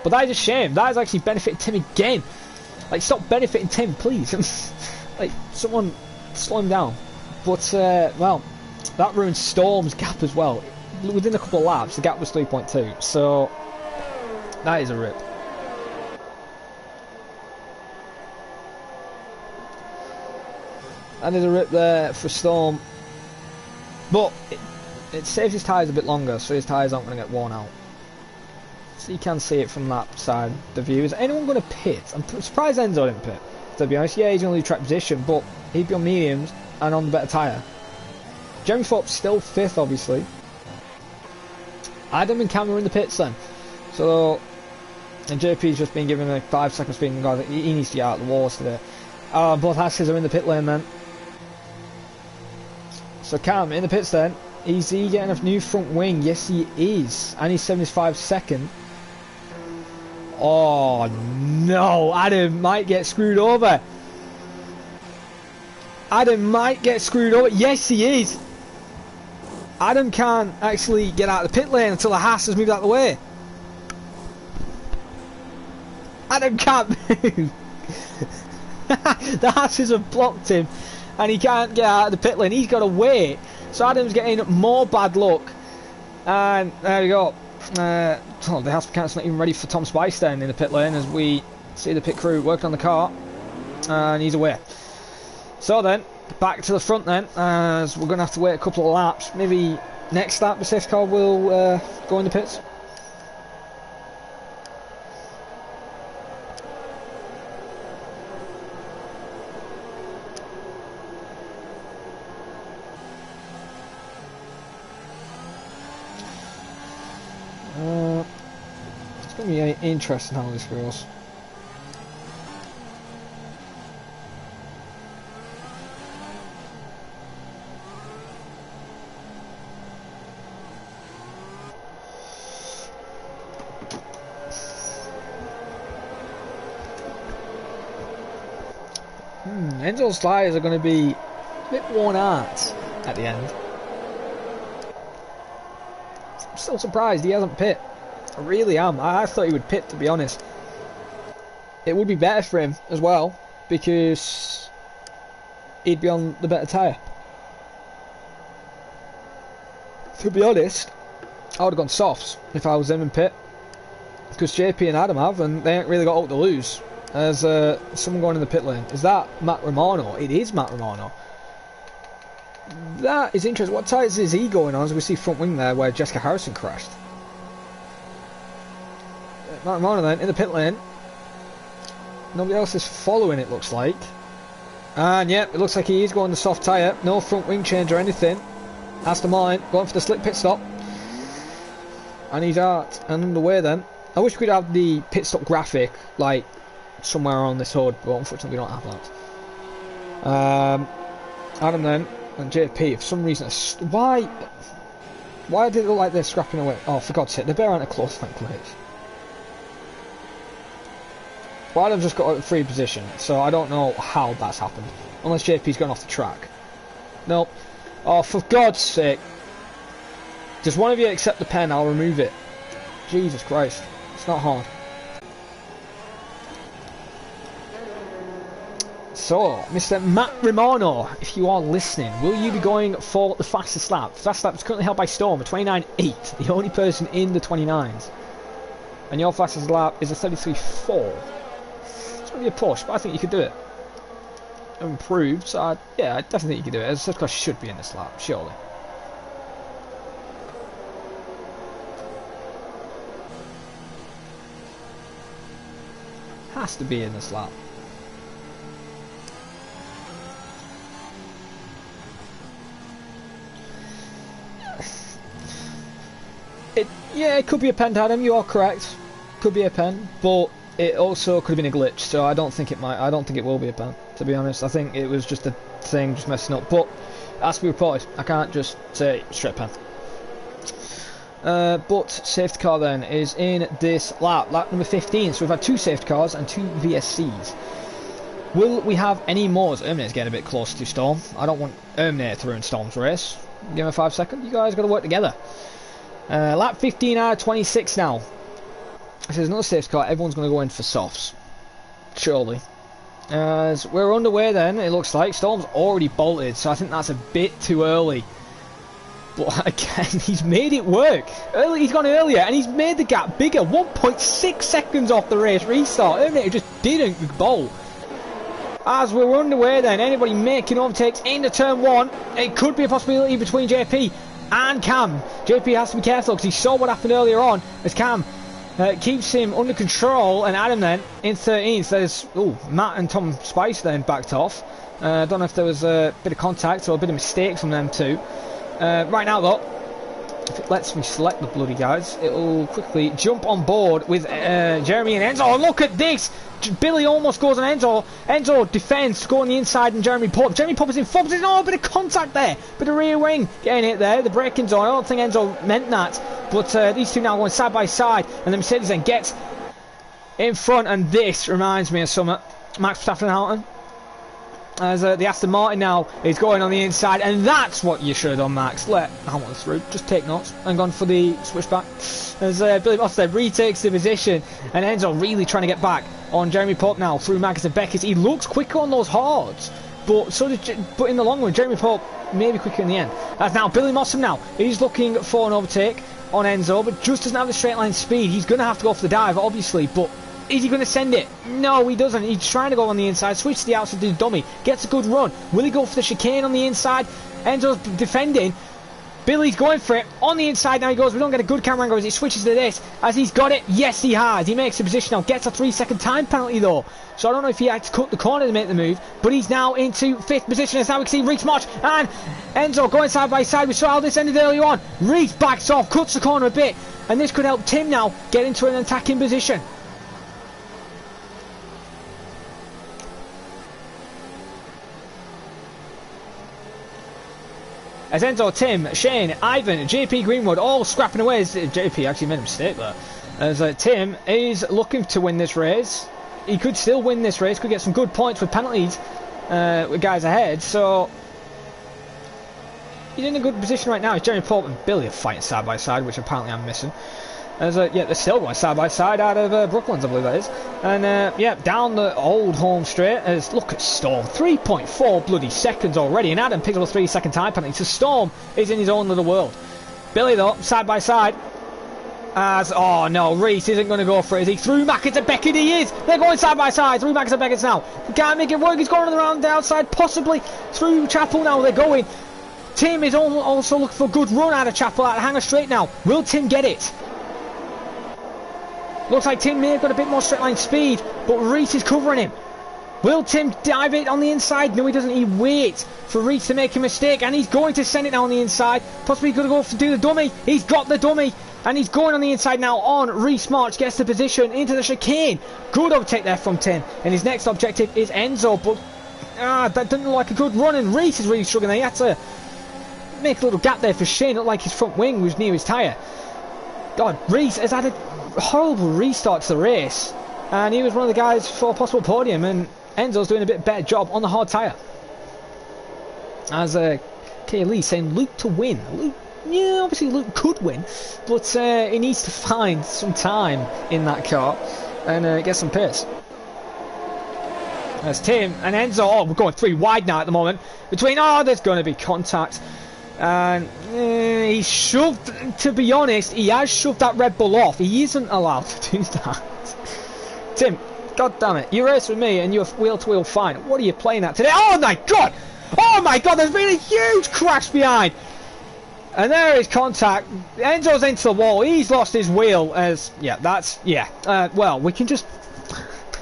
that is a shame. That has actually benefited Tim again. Like, stop benefiting Tim, please. Like, someone slow him down. But, well, that ruined Storm's gap as well. Within a couple of laps, the gap was 3.2, so that is a rip. That is a rip there for Storm. But it saves his tyres a bit longer, so his tyres aren't going to get worn out. So you can see it from that side, the view. Is anyone going to pit? I'm surprised Enzo didn't pit, to be honest. Yeah, he's going to lose track position, but he'd be on mediums and on the better tyre. Jeremy Thorpe's still 5th, obviously. Adam and Cam are in the pits then. So, and JP's just been given a 5-second speed, and he needs to get out of the walls today. Both Asses are in the pit lane then. So Cam in the pits then. Is he getting a new front wing? Yes, he is. And he's 75 second. Oh no, Adam might get screwed over. Adam might get screwed over. Yes, he is. Adam can't actually get out of the pit lane until the Haas has moved out of the way. Adam can't move. The Hasses have blocked him and he can't get out of the pit lane. He's got to wait. So Adam's getting more bad luck. And there we go. The Haas mechanic's not even ready for Tom Spice then in the pit lane as we see the pit crew working on the car. And he's away. So then, back to the front then, as we're going to have to wait a couple of laps. Maybe next lap the safety car will go in the pits. It's going to be interesting how this goes. Enzo's tyres are going to be a bit worn out at the end. I'm still surprised he hasn't pit. I really am. I thought he would pit, to be honest. It would be better for him as well because he'd be on the better tyre. To be honest, I would have gone softs if I was him in pit because JP and Adam have, and they ain't really got out to lose. There's someone going in the pit lane. Is that Matt Romano? It is Matt Romano. That is interesting. What tyres is he going on? As we see front wing there where Jessica Harrison crashed. Matt Romano then in the pit lane. Nobody else is following, it looks like. And yep, it looks like he is going the soft tyre. No front wing change or anything. Aston Martin going for the slick pit stop. And he's out and underway then. I wish we could have the pit stop graphic like somewhere on this HUD, but unfortunately we don't have that. Adam then and JP for some reason. Why did it look like they're scrapping away? Oh, for God's sake, the bear aren't a close flank plate. Well, Adam's just got a free position, so I don't know how that's happened. Unless JP's gone off the track. Nope. Oh, for God's sake. Does one of you accept the pen? I'll remove it. Jesus Christ. It's not hard. So, Mr. Matt Romano, if you are listening, will you be going for the fastest lap? Fastest lap is currently held by Storm, a 29.8, the only person in the 29s. And your fastest lap is a 33.4. It's going to be a push, but I think you could do it. Improved, so yeah, I definitely think you could do it. As course should be in this lap, surely. Has to be in this lap. Yeah, it could be a pen, Adam. You are correct. Could be a pen, but it also could have been a glitch. So I don't think it might. I don't think it will be a pen. To be honest, I think it was just a thing, just messing up. But it has to be reported. I can't just say straight pen. But safety car then is in this lap number 15. So we've had 2 safety cars and 2 VSCs. Will we have any more? Erminator's getting a bit close to Storm. I don't want Erminator to ruin Storm's race. Give him a 5 second. You guys got to work together. Lap 15 out of 26 now. If there's another safety car, everyone's going to go in for softs. Surely. As we're underway then, it looks like. Storm's already bolted, so I think that's a bit too early. But again, he's made it work. He's gone earlier, and he's made the gap bigger. 1.6 seconds off the race restart. Terminator just didn't bolt. As we're underway then, anybody making overtakes into turn 1, it could be a possibility between JP and Cam. JP has to be careful because he saw what happened earlier on as Cam keeps him under control, and Adam then in 13th. There's Matt and Tom Spice then backed off. I don't know if there was a bit of contact or a bit of mistake from them too. Right now though, if it lets me select the bloody guys, it'll quickly jump on board with Jeremy and Enzo. Look at this! Billy almost goes on Enzo. Enzo defends to go on the inside, and Jeremy Pope. Jeremy Pope is in front. There's a bit of contact there. Bit of rear wing getting hit there. The braking zone. I don't think Enzo meant that. But these two now going side by side, and the Mercedes then gets in front. And this reminds me of some Max Verstappen and Hamilton. As the Aston Martin now is going on the inside, and that's what you should have done, Max. Let Hamilton through, just take notes and gone for the switchback. As Billy Bottas retakes the position, and Enzo really trying to get back on Jeremy Pope now through Marcus and Beckett. He looks quicker on those hards, but in the long run, Jeremy Pope maybe quicker in the end. As now Billy Mossam now, he's looking for an overtake on Enzo, but just doesn't have the straight line speed. He's going to have to go for the dive, obviously, but is he going to send it? No, he doesn't. He's trying to go on the inside, switch to the outside to the dummy, gets a good run. Will he go for the chicane on the inside? Enzo's defending. Billy's going for it on the inside. Now he goes, we don't get a good camera angle as he switches to this. As he's got it, yes he has. He makes the position now, gets a 3-second time penalty though. So I don't know if he had to cut the corner to make the move, but he's now into 5th position. As now we can see Reese March and Enzo going side by side. We saw how this ended earlier on. Reese backs off, cuts the corner a bit, and this could help Tim now get into an attacking position. As Enzo, Tim, Shane, Ivan, JP Greenwood all scrapping away. As JP actually made a mistake there. As Tim is looking to win this race. He could still win this race, could get some good points with penalties with guys ahead. So he's in a good position right now. As Jeremy Pope and Billy are fighting side by side, which apparently I'm missing. As yeah, they're still going side by side out of Brooklands, I believe that is. And yeah, down the old home straight. As look at Storm, 3.4 bloody seconds already, and Adam picks up a 3-second time penalty. So Storm is in his own little world. Billy though, side by side. As oh no, Reese isn't going to go for it. Is he through Mackett and Beckett? He is. They're going side by side. Through Mackett and Beckett now. He can't make it work. He's going around the outside, possibly through Chapel now. They're going. Tim is also looking for a good run out of Chapel, out of Hanger Straight now. Will Tim get it? Looks like Tim may have got a bit more straight line speed, but Reese is covering him. Will Tim dive it on the inside? No, he doesn't. He waits for Reese to make a mistake, and he's going to send it now on the inside. Possibly going to go to do the dummy. He's got the dummy, and he's going on the inside now on Reese March. Gets the position into the chicane. Good overtake there from Tim, and his next objective is Enzo, but that didn't look like a good run, and Reese is really struggling. He had to make a little gap there for Shane. It looked like his front wing was near his tyre. God, Reese has had a horrible restart to the race, and he was one of the guys for a possible podium, and Enzo's doing a bit better job on the hard tyre. As Kay Lee saying Luke to win. Luke, yeah, obviously Luke could win, but he needs to find some time in that car and get some pace. As Tim and Enzo, we're going 3 wide now at the moment. Between, there's going to be contact. And he shoved, to be honest, he has shoved that Red Bull off. He isn't allowed to do that. Tim, god damn it, you race with me and you're wheel-to-wheel fine. What are you playing at today? Oh my god! Oh my god, there's been a huge crash behind! And there is contact. Enzo's into the wall. He's lost his wheel as... Yeah, that's... Yeah. Well, we can just...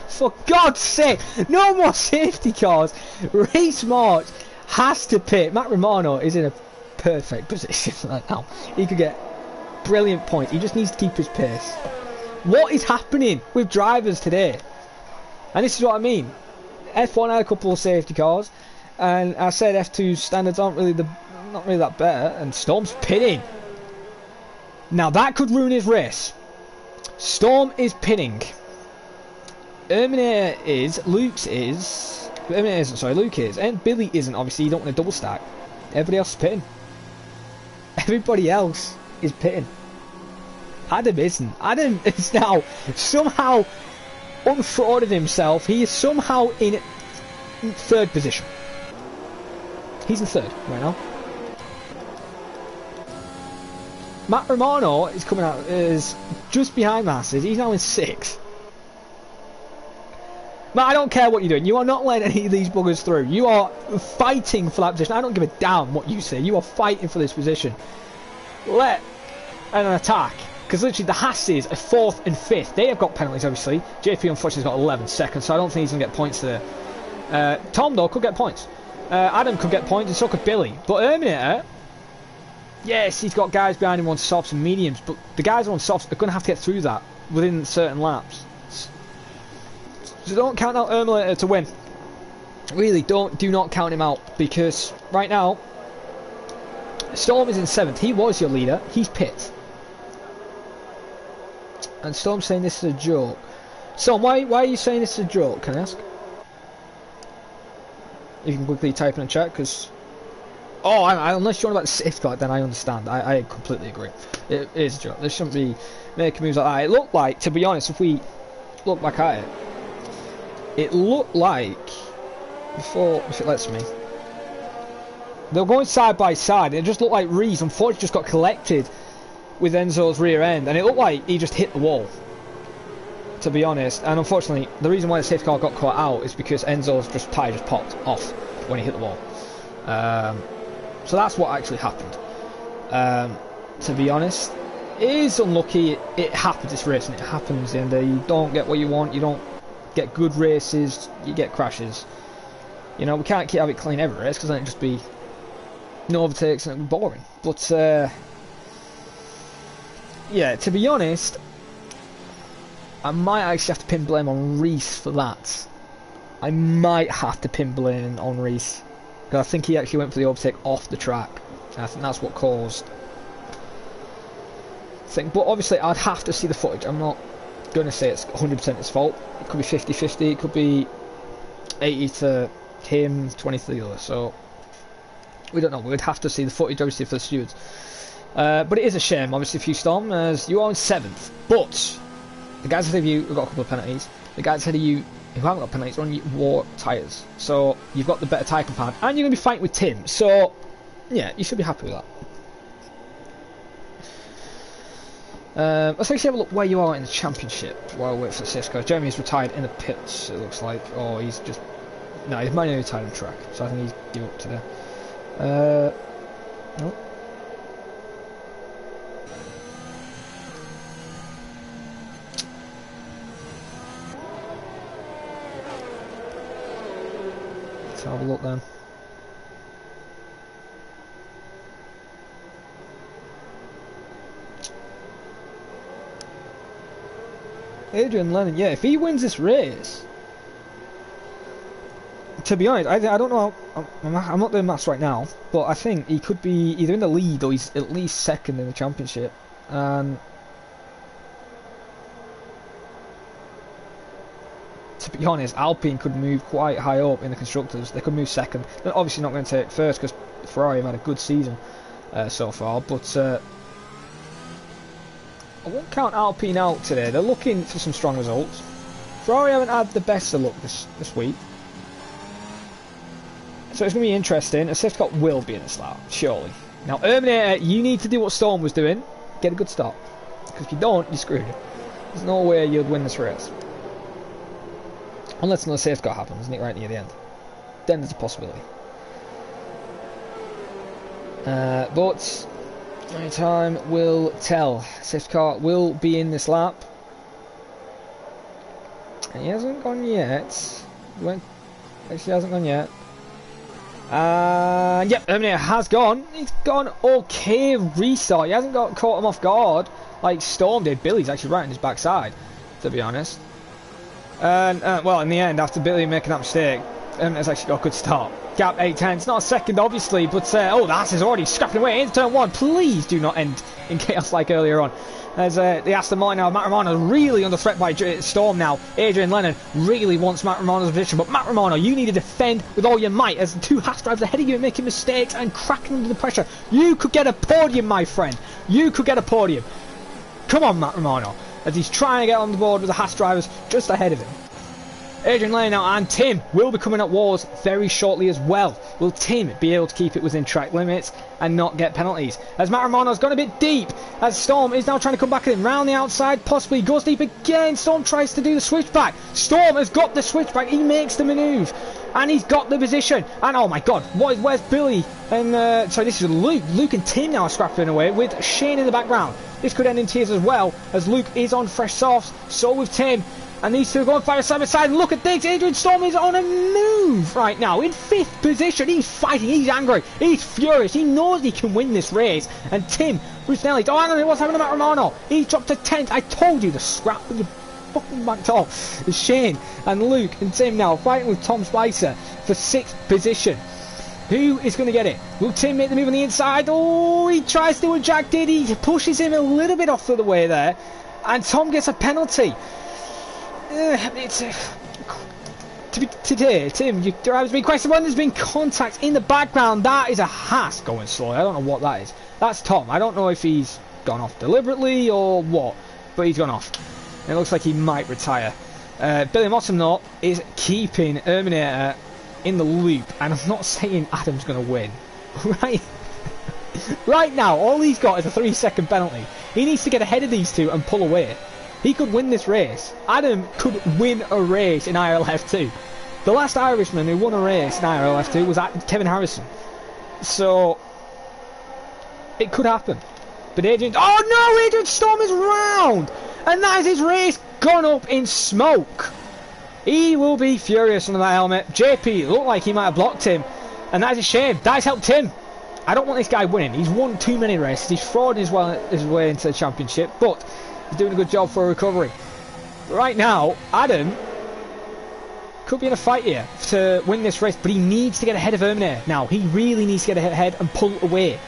For God's sake, no more safety cars. Reese March has to pit. Matt Romano is in a perfect position right now. He could get brilliant points. He just needs to keep his pace. What is happening with drivers today? And this is what I mean. F1 had a couple of safety cars, and I said F2 standards aren't really not really that better. And Storm's pitting. Now that could ruin his race. Storm is pitting. Terminator is. Luke is, and Billy isn't. Obviously, you don't want a double stack. Everybody else is pitting. Everybody else is pitting. Adam isn't. Adam is now somehow unfrauded himself. He is somehow in third position. He's in third right now. Matt Romano is coming out, is just behind Masters. He's now in 6th. Matt, I don't care what you're doing. You are not letting any of these buggers through. You are fighting for that position. I don't give a damn what you say. You are fighting for this position. Let an attack. Because literally the Hasses are 4th and 5th. They have got penalties, obviously. JP unfortunately has got 11 seconds, so I don't think he's going to get points there. Tom, though, could get points. Adam could get points, and so could Billy. But Erminator, yes, he's got guys behind him on softs and mediums, but the guys on softs are going to have to get through that within certain laps. So don't count out Erminator to win. Really, do not count him out, because right now, Storm is in 7th. He was your leader. He's pit. And Storm's saying this is a joke. Storm, why are you saying this is a joke, can I ask? You can quickly type in the chat, because... Oh, unless you're on about the safety car, then I understand. I completely agree. It is a joke. There shouldn't be making moves like that. It looked like, to be honest, if we look back at it, it looked like, before, if it lets me, they were going side by side, and it just looked like Reese, unfortunately, just got collected with Enzo's rear end, and it looked like he just hit the wall, to be honest. And unfortunately, the reason why the safety car got caught out is because Enzo's tyre just popped off when he hit the wall. So that's what actually happened. To be honest, it is unlucky. It happens, it's racing, it happens, and you don't get what you want, you don't get good races, you get crashes. You know, we can't keep having it clean every race, because then it'd just be no overtakes and it'd be boring. But yeah, to be honest, I might actually have to pin blame on Reese for that. I might have to pin blame on Reese, because I think he actually went for the overtake off the track, and I think that's what caused thing. But obviously I'd have to see the footage. I'm not going to say it's 100% his fault. It could be 50-50, it could be 80 to him, 20 to the other, so we don't know. We'd have to see the footage, obviously, for the stewards. But it is a shame, obviously, for you, Storm, as you are in 7th. But the guys ahead of you have got a couple of penalties. The guys ahead of you who haven't got penalties are on war tyres. So you've got the better tyre compound, and you're going to be fighting with Tim. So, yeah, you should be happy with that. Let's actually have a look where you are in the championship while we wait for the Cisco. Jeremy's retired in the pits, it looks like. Or he's just... No, he's manually retired on track. So I think he's given up today. No. Let's have a look then. Adrian Lennon, yeah, if he wins this race, to be honest, I don't know, I'm not doing maths right now, but I think he could be either in the lead or he's at least 2nd in the championship. And to be honest, Alpine could move quite high up in the constructors. They could move 2nd. They're obviously not going to take 1st because Ferrari have had a good season so far, but I won't count Alpine out today. They're looking for some strong results. Ferrari haven't had the best of luck this week, so it's going to be interesting. A safety car will be in this lap, surely. Now, Erminator, you need to do what Storm was doing. Get a good start. Because if you don't, you're screwed. There's no way you'd win this race. Unless another safety car happens, isn't it, right near the end? Then there's a possibility. But only time will tell. Safety car will be in this lap. And he hasn't gone yet. Actually hasn't gone yet. Yep, Terminator has gone. He's gone okay restart. He hasn't caught him off guard like Storm did. Billy's actually right on his backside, to be honest. And well, in the end, after Billy making that mistake, it's actually got a good start. Gap 8-10. It's not a second, obviously, but oh, the ass is already scrapping away into turn 1. Please do not end in chaos like earlier on. As the Aston Martin now, Matt Romano really under threat by Storm now. Adrian Lennon really wants Matt Romano's position, but Matt Romano, you need to defend with all your might as the two Haas drivers ahead of you are making mistakes and cracking under the pressure. You could get a podium, my friend. You could get a podium. Come on, Matt Romano, as he's trying to get on the board with the Haas drivers just ahead of him. Adrian Lane now and Tim will be coming at Wars very shortly as well. Will Tim be able to keep it within track limits and not get penalties? As Matt Romano's gone a bit deep, as Storm is now trying to come back at him round the outside, possibly goes deep again. Storm tries to do the switchback. Storm has got the switchback. He makes the manoeuvre and he's got the position. And oh my God, where's Billy? And sorry, this is Luke. Luke and Tim now are scrapping away with Shane in the background. This could end in tears as well, as Luke is on fresh softs. So with Tim. And these two are going fire side by side. Look at this. Adrian Storm is on a move right now. In 5th position. He's fighting. He's angry. He's furious. He knows he can win this race. And Tim, Bruce Nelly. Oh, hang on. What's happening to Matt Romano? He's dropped to 10th. I told you to scrap with your fucking backed off. It's Shane and Luke and Tim now fighting with Tom Spicer for 6th position. Who is going to get it? Will Tim make the move on the inside? Oh, he tries to do what Jack did. He pushes him a little bit off of the way there. And Tom gets a penalty. Today, Tim, there has been question when there's been contact in the background. That is a Haas going slowly. I don't know what that is. That's Tom. I don't know if he's gone off deliberately or what, but he's gone off. It looks like he might retire. Billy Mottram, though, is keeping Erminator in the loop, and I'm not saying Adam's going to win. Right now, all he's got is a 3-second penalty. He needs to get ahead of these two and pull away. He could win this race. Adam could win a race in IRL F2. The last Irishman who won a race in IRL F2 was Kevin Harrison. So, it could happen. But Adrian... Oh no! Adrian Storm is round! And that is his race gone up in smoke. He will be furious under that helmet. JP looked like he might have blocked him. And that is a shame. That has helped him. I don't want this guy winning. He's won too many races. He's frauding his way into the championship. But... he's doing a good job for a recovery. Right now, Adam could be in a fight here to win this race, but he needs to get ahead of Erminator. Now, he really needs to get ahead and pull away.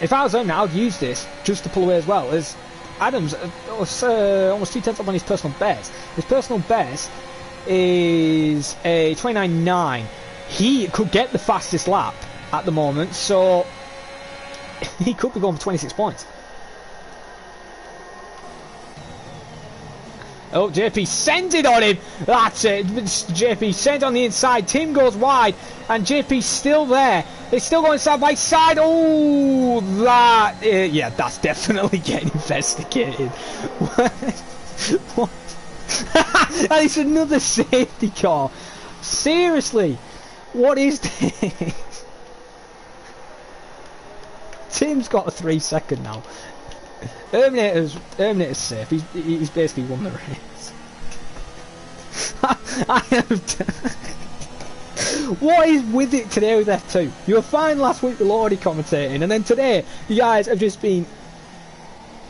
If I was Erminator, I would use this just to pull away as well, as Adam's almost 2/10 up on his personal best. His personal best is a 29.9. He could get the fastest lap at the moment, so he could be going for 26 points. Oh, JP sends it on him. That's it. JP sends on the inside. Tim goes wide. And JP's still there. They're still going side by side. Oh, that... yeah, that's definitely getting investigated. What? And it's another safety car. Seriously. What is this? Tim's got a 3-second now. Erminator's safe. He's basically won the race. I have. What is with it today with F2? You were fine last week with Lordy commentating, and then today you guys have just been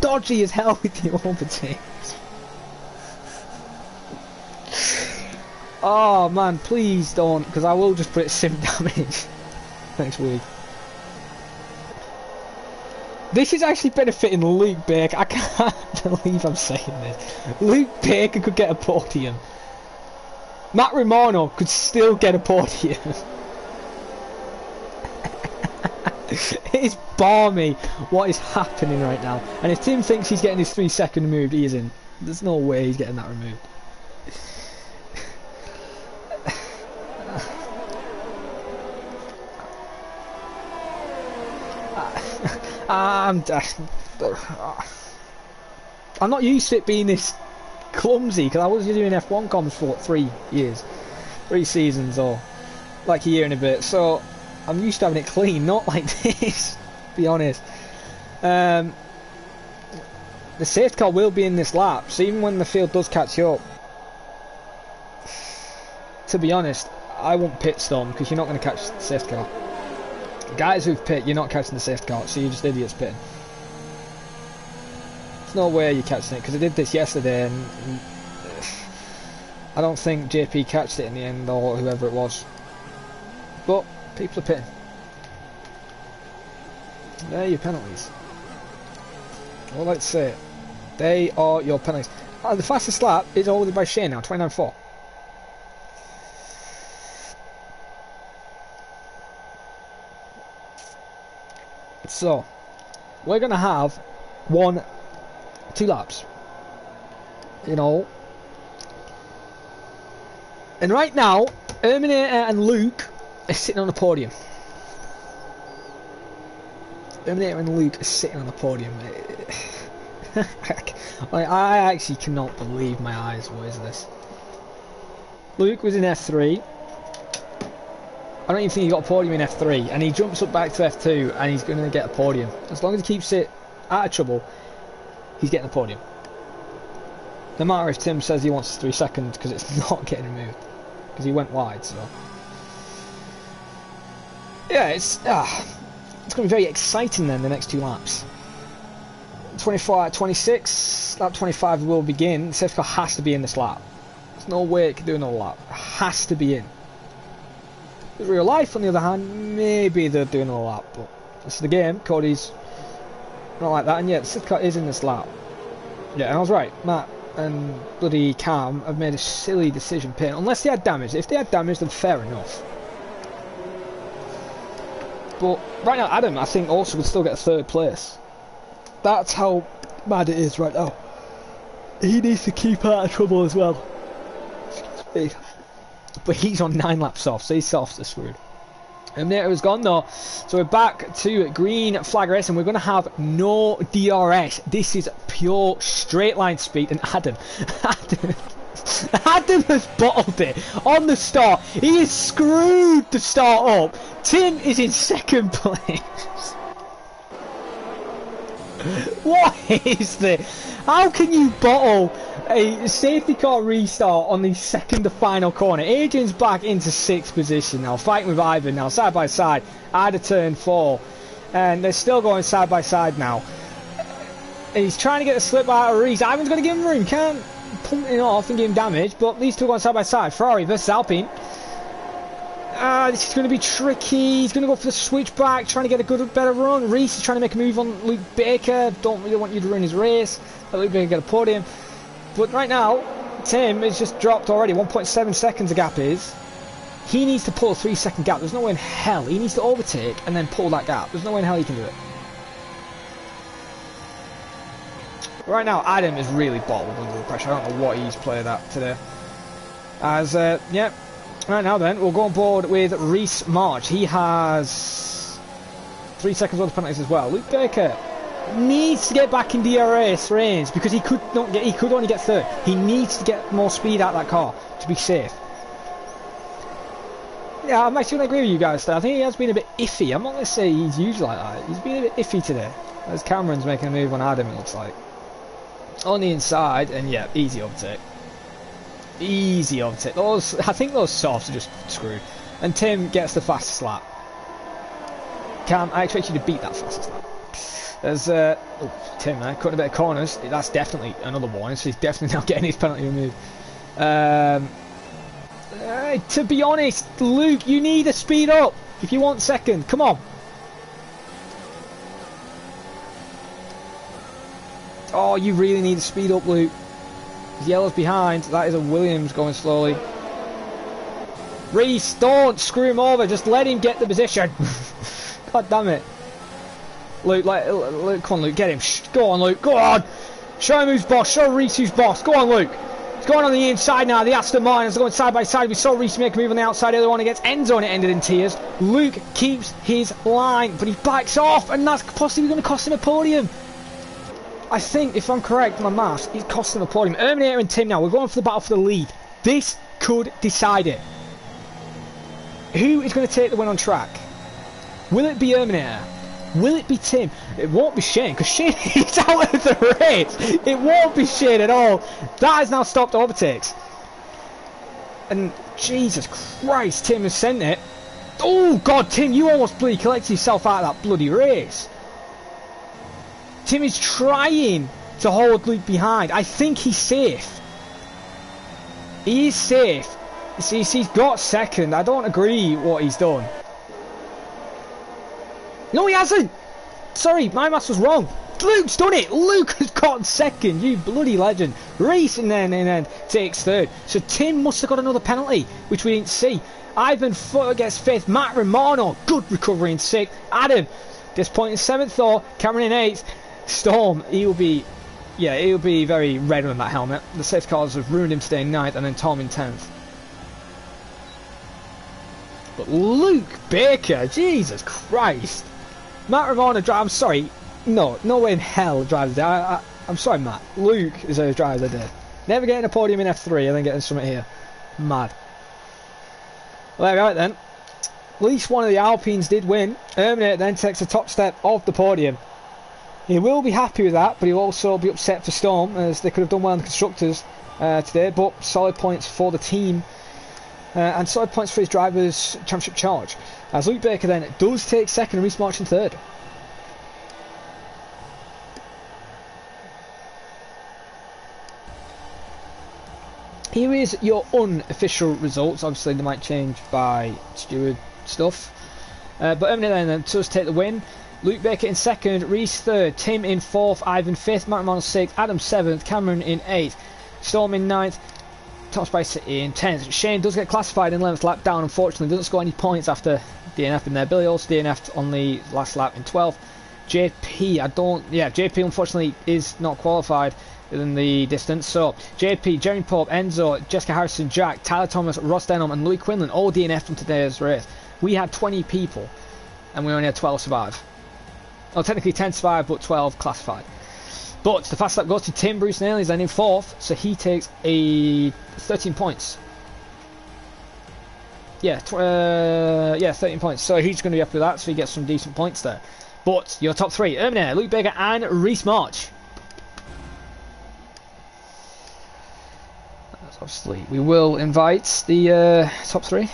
dodgy as hell with your own teams. Oh man, please don't, because I will just put it sim damage next week. This is actually benefiting Luke Baker. I can't believe I'm saying this. Luke Baker could get a podium. Matt Romano could still get a podium. It's balmy what is happening right now. And if Tim thinks he's getting his 3-second removed, he isn't. There's no way he's getting that removed. I'm not used to it being this clumsy, because I was doing F1 comms for 3 years, 3 seasons, or like a year and a bit, so I'm used to having it clean, not like this, to be honest. The safety car will be in this lap, so even when the field does catch you up, to be honest, I won't pit Storm, because you're not going to catch the safety car. Guys who've pit, you're not catching the safety car, so you're just idiots pitting. There's no way you're catching it, because I did this yesterday, and I don't think JP catched it in the end, or whoever it was. But people are pitting. They're your penalties. Well, let's say it. They are your penalties. The fastest lap is already by Shane now, 29.4. So, we're going to have 2 laps. You know, And right now, Terminator and Luke are sitting on the podium. Terminator and Luke are sitting on the podium. I actually cannot believe my eyes. What is this? Luke was in F3. I don't even think he got a podium in F3, and he jumps up back to F2, and he's going to get a podium. As long as he keeps it out of trouble, he's getting a podium. No matter if Tim says he wants 3 seconds, because it's not getting removed, because he went wide. So yeah, it's going to be very exciting then. The next 2 laps. 24 out of 26. Lap 25 will begin. Safety car has to be in this lap. There's no way it can do another lap. It has to be in. In real life, on the other hand, maybe they're doing another lap, but this is the game. Cody's not like that, and yet the safety car is in this lap. Yeah, and I was right. Matt and bloody Cam have made a silly decision pin. Unless they had damage. If they had damage, then fair enough. But right now, Adam, I think, also would still get 3rd place. That's how mad it is right now. He needs to keep out of trouble as well. But he's on 9 laps off, so he's soft to screwed. Terminator is gone though, so we're back to green flag race, and we're going to have no DRS. This is pure straight line speed, and Adam has bottled it on the start. He is screwed to start up. Tim is in 2nd place. What is this? How can you bottle a safety car restart on the 2nd to final corner? Adrian's back into 6th position now, fighting with Ivan now, side by side. I'd have turned 4, and they're still going side by side now. He's trying to get the slip out of Reese. Ivan's going to give him room, can't pump it off and give him damage, but these two are going side by side. Ferrari versus Alpine. This is going to be tricky. He's going to go for the switchback, trying to get a better run. Reese is trying to make a move on Luke Baker. Don't really want you to ruin his race. Let Luke Baker get a podium. But right now, Tim has just dropped already. 1.7 seconds the gap is. He needs to pull a 3-second gap. There's no way in hell. He needs to overtake and then pull that gap. There's no way in hell he can do it. Right now, Adam is really bottled under the pressure. I don't know what he's played at today. As, yeah. Right now then, we'll go on board with Reese March. He has 3 seconds worth of penalties as well. Luke Baker needs to get back in DRS range because he could only get 3rd. He needs to get more speed out of that car to be safe. Yeah, I'm actually going to agree with you guys there. I think he has been a bit iffy. I'm not going to say he's usually like that. He's been a bit iffy today. As Cameron's making a move on Adam, it looks like. On the inside, and yeah, easy overtake. Easy overtake. I think those softs are just screwed. And Tim gets the fastest lap. Cam, I expect you to beat that fastest lap. There's Tim there, cutting a bit of corners. That's definitely another warning, so he's definitely not getting his penalty removed. To be honest, Luke, you need to speed up if you want 2nd. Come on. Oh, you really need to speed up, Luke. Yellow's behind. That is a Williams going slowly. Reese, don't screw him over. Just let him get the position. God damn it. Luke, come on, Luke. Get him. Go on, Luke. Go on. Show him who's boss. Show Reese who's boss. Go on, Luke. It's going on the inside now. The Aston Martins are going side by side. We saw Reese make a move on the outside earlier on against Enzo, and it ended in tears. Luke keeps his line, but he backs off, and that's possibly going to cost him a podium. I think, if I'm correct in my maths, he's costing him a podium. Terminator and Tim now, we're going for the battle for the lead. This could decide it. Who is going to take the win on track? Will it be Terminator? Will it be Tim? It won't be Shane, because Shane is out of the race. It won't be Shane at all. That has now stopped overtakes. And Jesus Christ, Tim has sent it. Oh God, Tim, you almost bloody collected yourself out of that bloody race. Tim is trying to hold Luke behind. I think he's safe. He is safe. He's got 2nd. I don't agree what he's done. No, he hasn't. Sorry, my maths was wrong. Luke's done it. Luke has got 2nd. You bloody legend. Reese and then takes 3rd. So Tim must have got another penalty, which we didn't see. Ivan gets 5th. Matt Romano, good recovery in 6th. Adam, disappointing 7th though. Cameron in 8th. Storm, he'll be very red on that helmet. The safety cars have ruined him staying 9th, and then Tom in 10th. But Luke Baker, Jesus Christ. Matt Ramona drive. I'm sorry. No way in hell drives there. I'm sorry, Matt. Luke is who drives there. Never getting a podium in F3 and then getting something here. Mad. Well, there we go then. At least one of the Alpines did win. Erminator then takes the top step of the podium. He will be happy with that, but he'll also be upset for Storm, as they could have done well in the Constructors today, but solid points for the team. And solid points for his Drivers' Championship charge. As Luke Baker then does take second and Reece March in third. Here is your unofficial results. Obviously they might change by steward stuff. But Erminator then does take the win. Luke Baker in second, Reece third, Tim in fourth, Ivan fifth, Matt Romano sixth, Adam seventh, Cameron in eighth, Storm in ninth, Tom Spicer in 10th. Shane does get classified in 11th lap down, unfortunately, doesn't score any points after DNF in there. Billy also DNF'd on the last lap in 12th. JP unfortunately is not qualified in the distance. So JP, Jeremy Pope, Enzo, Jessica Harrison, Jack, Tyler Thomas, Ross Denham and Louis Quinlan all DNF'd from today's race. We had 20 people and we only had 12 survive. Well, technically 10 survive but 12 classified. But the fast lap goes to Tim Bruce Nail, he's then in fourth, so he takes a 13 points. Yeah, 13 points. So he's going to be happy with that, so he gets some decent points there. But your top three, Erminator, Luke Baker and Reece March. Obviously, we will invite the top three.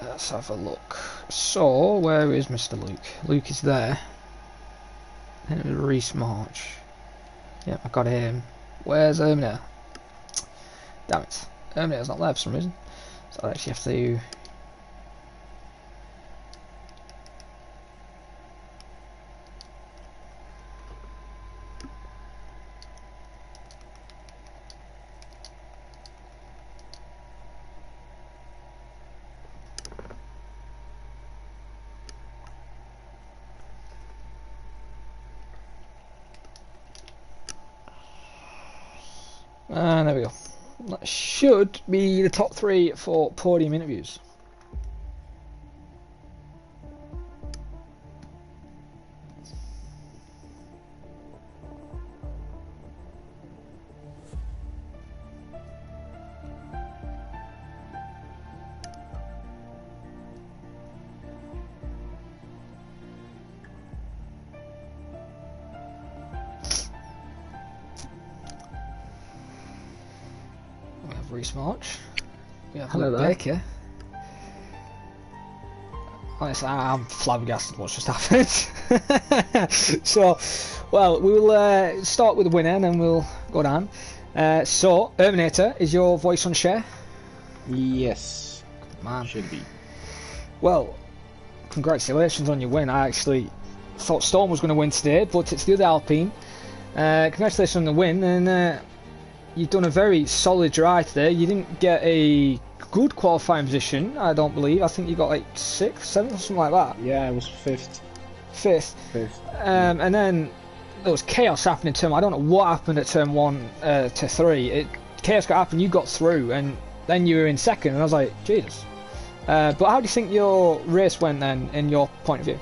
Let's have a look. So, where is Mr. Luke? Luke is there. Then it was Reece March. Yep, I got him. Where's Erminator? Damn it. Erminator's not there for some reason. So I actually have to... And there we go. That should be the top three for podium interviews. Reece March. We have Luke Baker. Honestly, I'm flabbergasted what's just happened. So, well, we will start with the winner and then we'll go down. So, Erminator, is your voice on share? Yes. Man. Should be. Well, congratulations on your win. I actually thought Storm was going to win today, but it's the other Alpine. Congratulations on the win, and you've done a very solid drive today. You didn't get a good qualifying position, I don't believe. I think you got like 6th, 7th, or something like that. Yeah, it was 5th. 5th. And then there was chaos happening in turn. I don't know what happened at turn 1 to 3. Chaos got happened, you got through, and then you were in 2nd, and I was like, Jesus. But how do you think your race went then, in your point of view?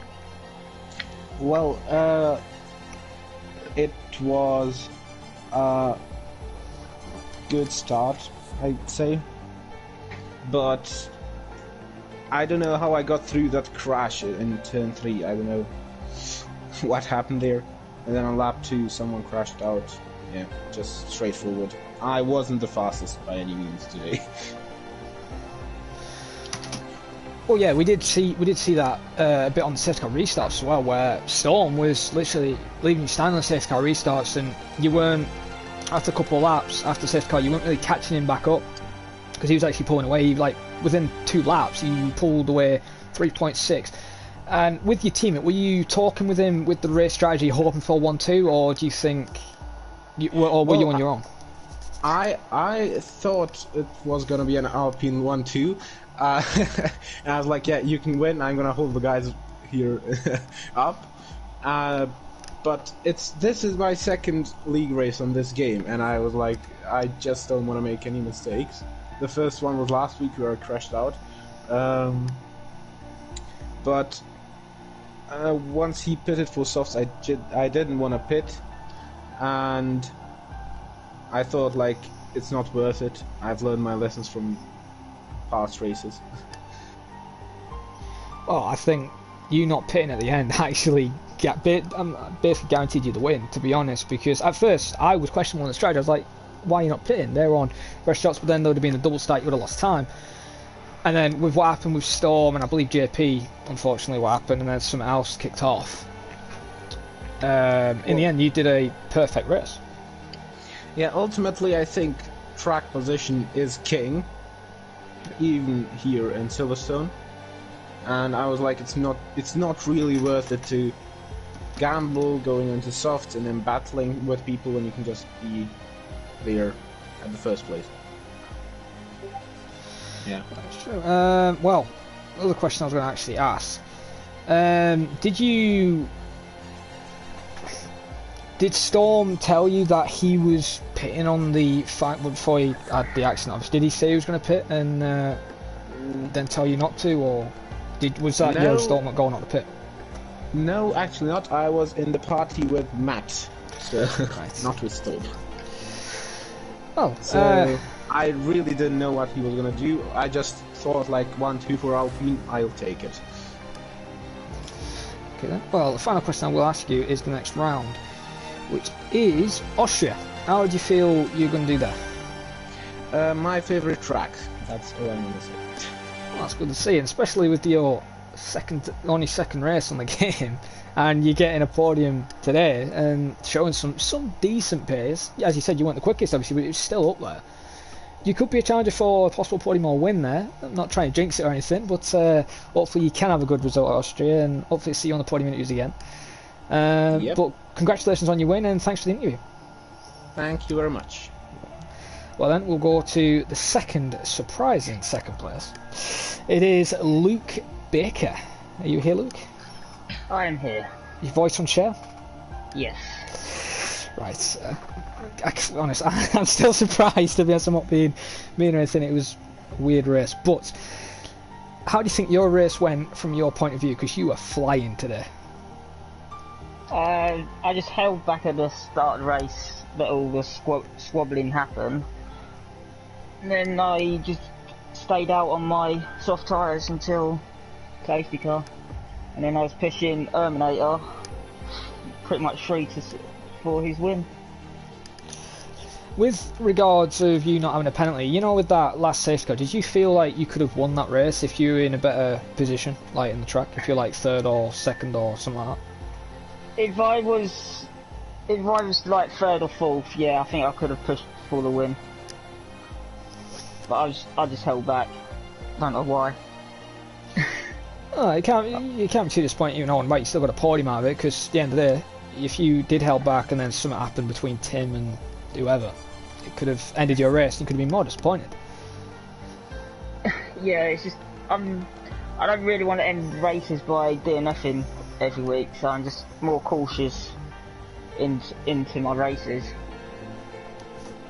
Well, it was good start, I'd say, but I don't know how I got through that crash in turn 3. I don't know what happened there, and then on lap 2 someone crashed out. Yeah, just straightforward. I wasn't the fastest by any means today. Well, yeah, we did see that a bit on the safety car restarts as well, where Storm was literally leaving you standing on the safety car restarts, and you weren't, after a couple of laps after the safety car, you weren't really catching him back up, because he was actually pulling away. Like within 2 laps, you pulled away 3.6. And with your teammate, were you talking with him with the race strategy, hoping for 1-2, or do you think, or were you on your own? I thought it was gonna be an Alpine 1-2. and I was like, yeah, you can win. I'm gonna hold the guys here up. But this is my second league race on this game, and I was like, I just don't want to make any mistakes. The first one was last week where I crashed out. But once he pitted for softs, I didn't want to pit, and I thought, like, it's not worth it. I've learned my lessons from past races. Well, I think you not pitting at the end actually basically guaranteed you the win, to be honest, because at first I was questioning on the strategy. I was like, why are you not pitting? They're on fresh shots, but then there would have been a double stack, you would have lost time. And then with what happened with Storm and I believe JP, unfortunately what happened, and then something else kicked off. In the end, you did a perfect race. Yeah, ultimately I think track position is king, even here in Silverstone. And I was like, it's not really worth it to gamble going into softs and then battling with people when you can just be there at the first place. Yeah. That's true. Well, another question I was going to actually ask. Did Storm tell you that he was pitting on the fight before he had the accident? Obviously, did he say he was going to pit and then tell you not to, or was that your Storm not going on the pit? No, actually not. I was in the party with Matt, so Right. not with Storm. Oh, so I really didn't know what he was gonna do. I just thought, like, 1-2 for Alpine, I'll take it. Okay then. Well, the final question I will ask you is the next round, which is Austria. How do you feel you're going to do there? My favorite track. That's all I'm gonna say. Well, that's good to see, and especially with your only second race on the game, and you're getting a podium today and showing some decent pace. As you said, you weren't the quickest, obviously, but it was still up there. You could be a challenger for a possible podium or win there. I'm not trying to jinx it or anything, but hopefully you can have a good result at Austria, and hopefully see you on the podium interviews again. Yep. But congratulations on your win, and thanks for the interview. Thank you very much. Well then, we'll go to the surprising second place. It is Luke Baker. Are you here, Luke? I am here. Your voice on share? Yes. Right. I can be honest, I'm still surprised, to be honest. I'm not being mean or anything. It was a weird race. But how do you think your race went from your point of view? Because you were flying today. I just held back at the start of the race that all the squabbling happened. And then I just stayed out on my soft tyres until safety car. And then I was pushing Terminator pretty much for his win. With regards of you not having a penalty, you know, with that last safety car, did you feel like you could have won that race if you were in a better position, like in the track, if you're like third or second or something like that? If I was like third or fourth, yeah, I think I could have pushed for the win. But I just held back. Don't know why. Oh, you can't be too disappointed even on, right? You still got a podium out of it, because at the end of the day, if you did held back and then something happened between Tim and whoever, it could have ended your race and you could have been more disappointed. Yeah, it's just I don't really want to end races by doing nothing every week, so I'm just more cautious into my races.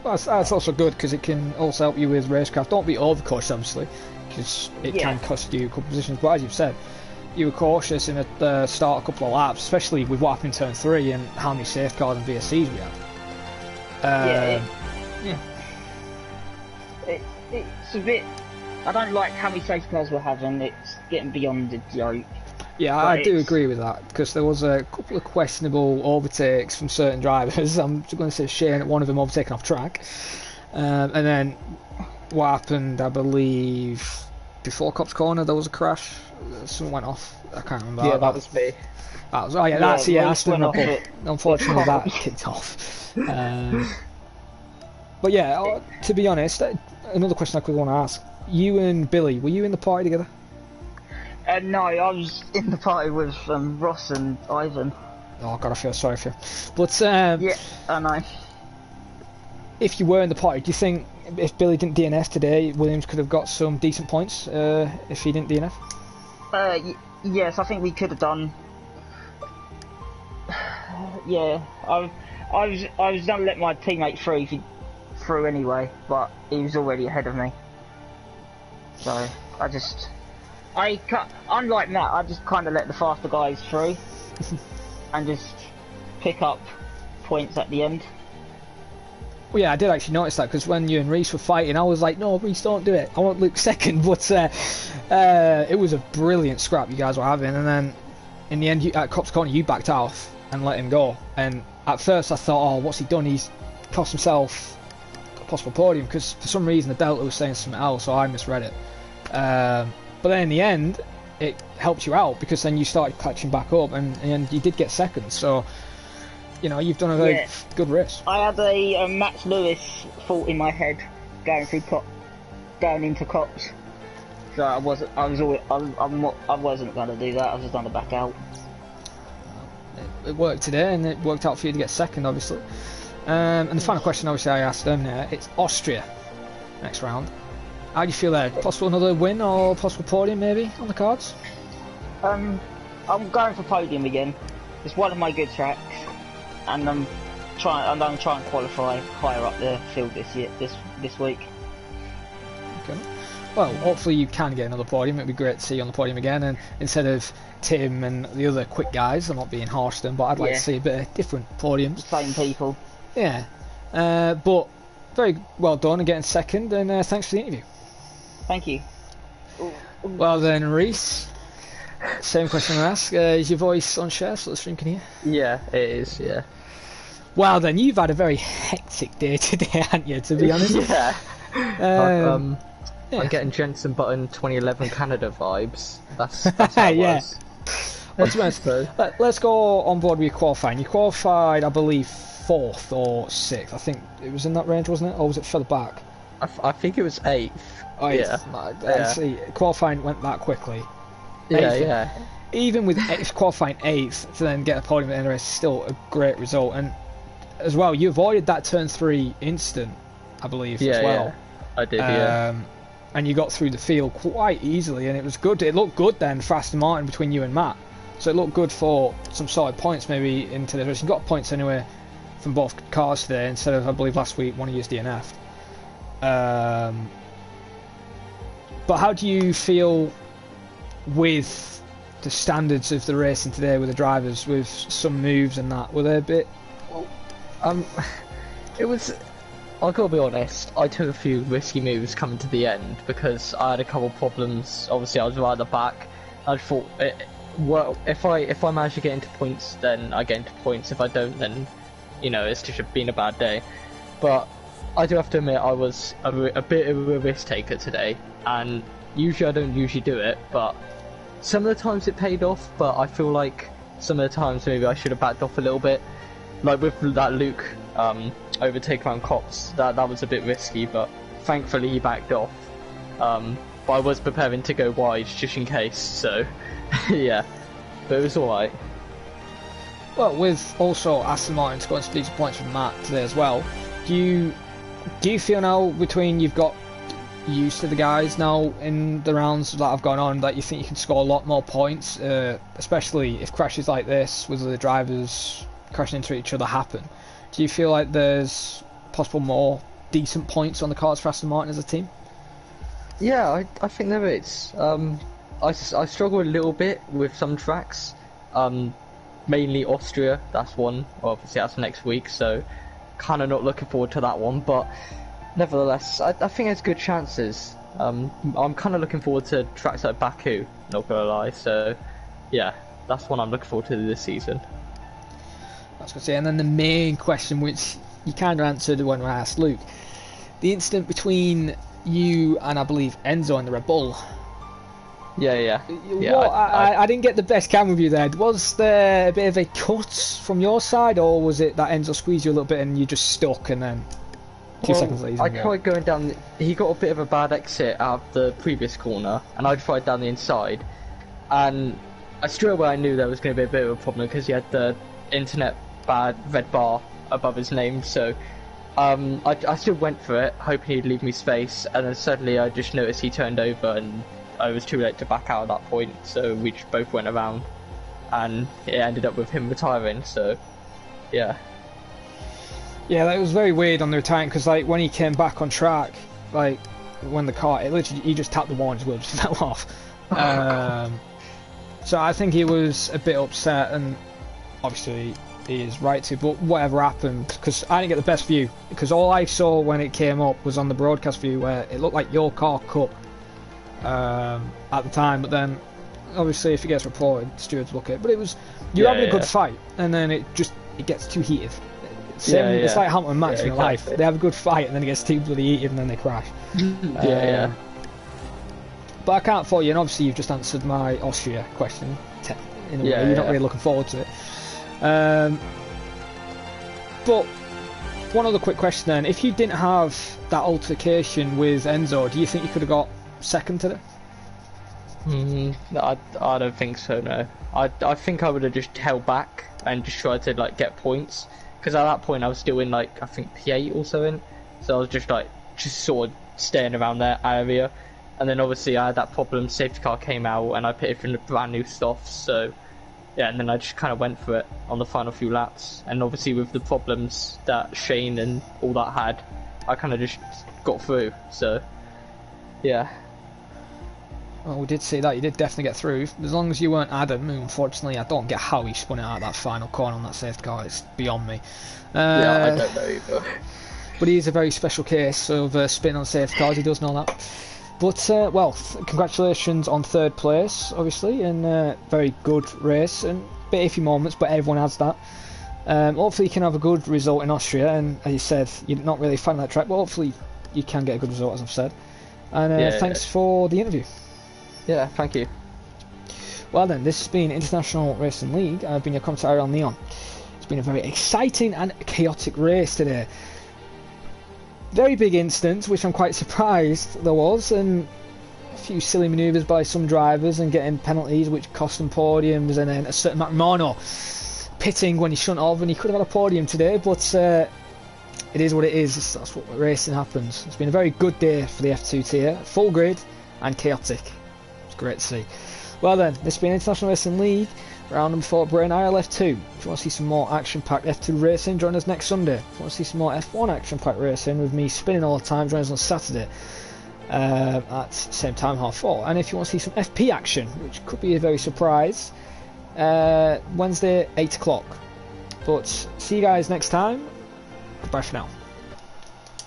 Well, that's also good, because it can also help you with racecraft. Don't be overcautious, obviously, because it can cost you a couple of positions. But as you've said, you were cautious in the start a couple of laps, especially with what happened in turn 3 and how many safeguards and VSCs we had. It's a bit. I don't like how many safety cars we're having. It's getting beyond the joke. Yeah, I do agree with that, because there was a couple of questionable overtakes from certain drivers. I'm just going to say shame that one of them overtaken off track. And then what happened, I believe, before Cops Corner, there was a crash. Something went off. I can't remember. Yeah, that was me. That was, oh yeah, that's Aston went Report. Unfortunately, that kicked off. But yeah, to be honest, another question I quickly want to ask: you and Billy, were you in the party together? No, I was in the party with Ross and Ivan. Oh god, I feel sorry for you. But yeah, I know. if you were in the party, do you think if Billy didn't DNF today, Williams could have got some decent points if he didn't DNF? Yes, I think we could have done. Yeah, I was gonna let my teammate through anyway, but he was already ahead of me. So unlike Matt, I just kind of let the faster guys through and just pick up points at the end. Well, yeah, I did actually notice that, because when you and Reese were fighting, I was like, no, Reese, don't do it. I want Luke second. But it was a brilliant scrap you guys were having. And then in the end, at Cop's Corner, you backed off and let him go. And at first I thought, oh, what's he done? He's cost himself a possible podium, because for some reason the Delta was saying something else, so I misread it. But then in the end, it helped you out, because then you started catching back up, and you did get second. So, you know, you've done a very good race. I had a Max Lewis thought in my head going into Cops. So I wasn't going to do that. I was just going to back out. It worked today, and it worked out for you to get second, obviously. And the final question, obviously, I asked them there. It's Austria next round. How do you feel there? Possible another win or possible podium maybe on the cards? I'm going for podium again. It's one of my good tracks, and I'm going to try and qualify higher up the field this week. Okay. Well, hopefully you can get another podium. It'd be great to see you on the podium again, and instead of Tim and the other quick guys, I'm not being harsh to them, but I'd like to see a bit of different podiums. Same people. Yeah. But very well done on getting second, and thanks for the interview. Thank you. Well then, Reese, same question I ask. Is your voice on share so the stream can hear? Yeah, it is, yeah. Well then, you've had a very hectic day today, haven't you, to be honest? Yeah. Yeah. I'm getting Jensen Button 2011 Canada vibes. That's how it yeah. was. Let's be honest, let's go on board with your qualifying. You qualified, I believe, 4th or 6th. I think it was in that range, wasn't it? Or was it further back? I think it was 8th. Oh, yeah. See, qualifying went that quickly. Yeah, 8th. yeah. Even with qualifying 8th to then get a podium at the end of the race, still a great result. And as well, you avoided that turn 3 instant, I believe, as well. Yeah, I did, yeah. And you got through the field quite easily, and it was good. It looked good then for Aston Martin between you and Matt. So it looked good for some solid points maybe into the race. You got points anyway from both cars today, instead of, I believe, last week one of you DNF'd. But how do you feel with the standards of the racing today with the drivers, with some moves and that? Were they a bit... It was... I'll gotta be honest, I took a few risky moves coming to the end because I had a couple problems. Obviously I was right at the back. I thought, well, if I manage to get into points, then I get into points. If I don't, then, you know, it's just been a bad day. But I do have to admit I was a bit of a risk taker today, and usually I don't usually do it, but some of the times it paid off, but I feel like some of the times maybe I should have backed off a little bit. Like with that Luke overtake around Cops, that was a bit risky, but thankfully he backed off. But I was preparing to go wide just in case, so yeah, but it was alright. Well, with also Aston Martin scoring some decent points from Matt today as well, do you feel now, between you've got used to the guys now in the rounds that have gone on, that you think you can score a lot more points, especially if crashes like this with the drivers crashing into each other happen? Do you feel like there's possible more decent points on the cards for Aston Martin as a team? Yeah, I think there is. I struggle a little bit with some tracks, mainly Austria. That's one. Obviously, that's next week, so kind of not looking forward to that one. But nevertheless, I think there's good chances. I'm kind of looking forward to tracks like Baku. Not gonna lie. So yeah, that's one I'm looking forward to this season. That's what I say. And then the main question, which you kind of answered when I asked Luke, the incident between you and I believe Enzo in the Red Bull. Yeah. I didn't get the best camera view there. Was there a bit of a cut from your side, or was it that Enzo squeezed you a little bit and you just stuck, and then 2 seconds later? I tried going down. He got a bit of a bad exit out of the previous corner, and I tried down the inside, and straight away I knew there was going to be a bit of a problem because he had the internet bad red bar above his name, so I still went for it, hoping he'd leave me space, and then suddenly I just noticed he turned over, and I was too late to back out at that point, so we just both went around, and it ended up with him retiring. So, yeah. Yeah, that was very weird on the retiring, because like when he came back on track, like when the car, it literally he just tapped the wall and his wheel just fell off. So I think he was a bit upset, and obviously he is right to. But whatever happened, because I didn't get the best view, because all I saw when it came up was on the broadcast view where it looked like your car cut at the time. But then, obviously, if it gets reported, stewards look at it. But it was you're having a good fight, and then it gets too heated. It's like Hamilton and Max in life. They have a good fight, and then it gets too bloody heated, and then they crash. But I can't fault you, and obviously you've just answered my Austria question. In a way, you're not really looking forward to it. But one other quick question then: if you didn't have that altercation with Enzo, do you think you could have got second today? I don't think so. No, I think I would have just held back and just tried to like get points, because at that point I was still in like I think P8 or something, so I was just sort of staying around that area. And then obviously I had that problem, safety car came out and I pitted from the brand new softs, so yeah, and then I just kind of went for it on the final few laps. And obviously with the problems that Shane and all that had, I kind of just got through, so yeah. Well, we did see that, you did definitely get through. As long as you weren't Adam, who unfortunately I don't get how he spun it out of that final corner on that safety car, it's beyond me. Yeah, I don't know either. But he is a very special case of spinning on safety cars, he does know that. But, well, congratulations on third place, obviously, and very good race, and a bit iffy moments, but everyone has that. Hopefully you can have a good result in Austria, and as you said, you're not really a fan of that track, but hopefully you can get a good result, as I've said. And thanks for the interview. Yeah, thank you. Well then, this has been International Racing League. I've been your commentator on Neon. It's been a very exciting and chaotic race today. Very big instance, which I'm quite surprised there was, and a few silly manoeuvres by some drivers and getting penalties which cost them podiums, and then a certain Matt Romano pitting when he shouldn't have, and he could have had a podium today, but it is what it is. That's what racing happens. It's been a very good day for the F2 tier, full grid and chaotic. It's great to see. Well then, this has been International Racing League, round number 4 Britain IRL F2. If you want to see some more action-packed F2 racing, join us next Sunday. If you want to see some more F1 action-packed racing with me spinning all the time, join us on Saturday at same time, 4:30. And if you want to see some FP action, which could be a very surprise, Wednesday 8 o'clock. But see you guys next time. Goodbye for now.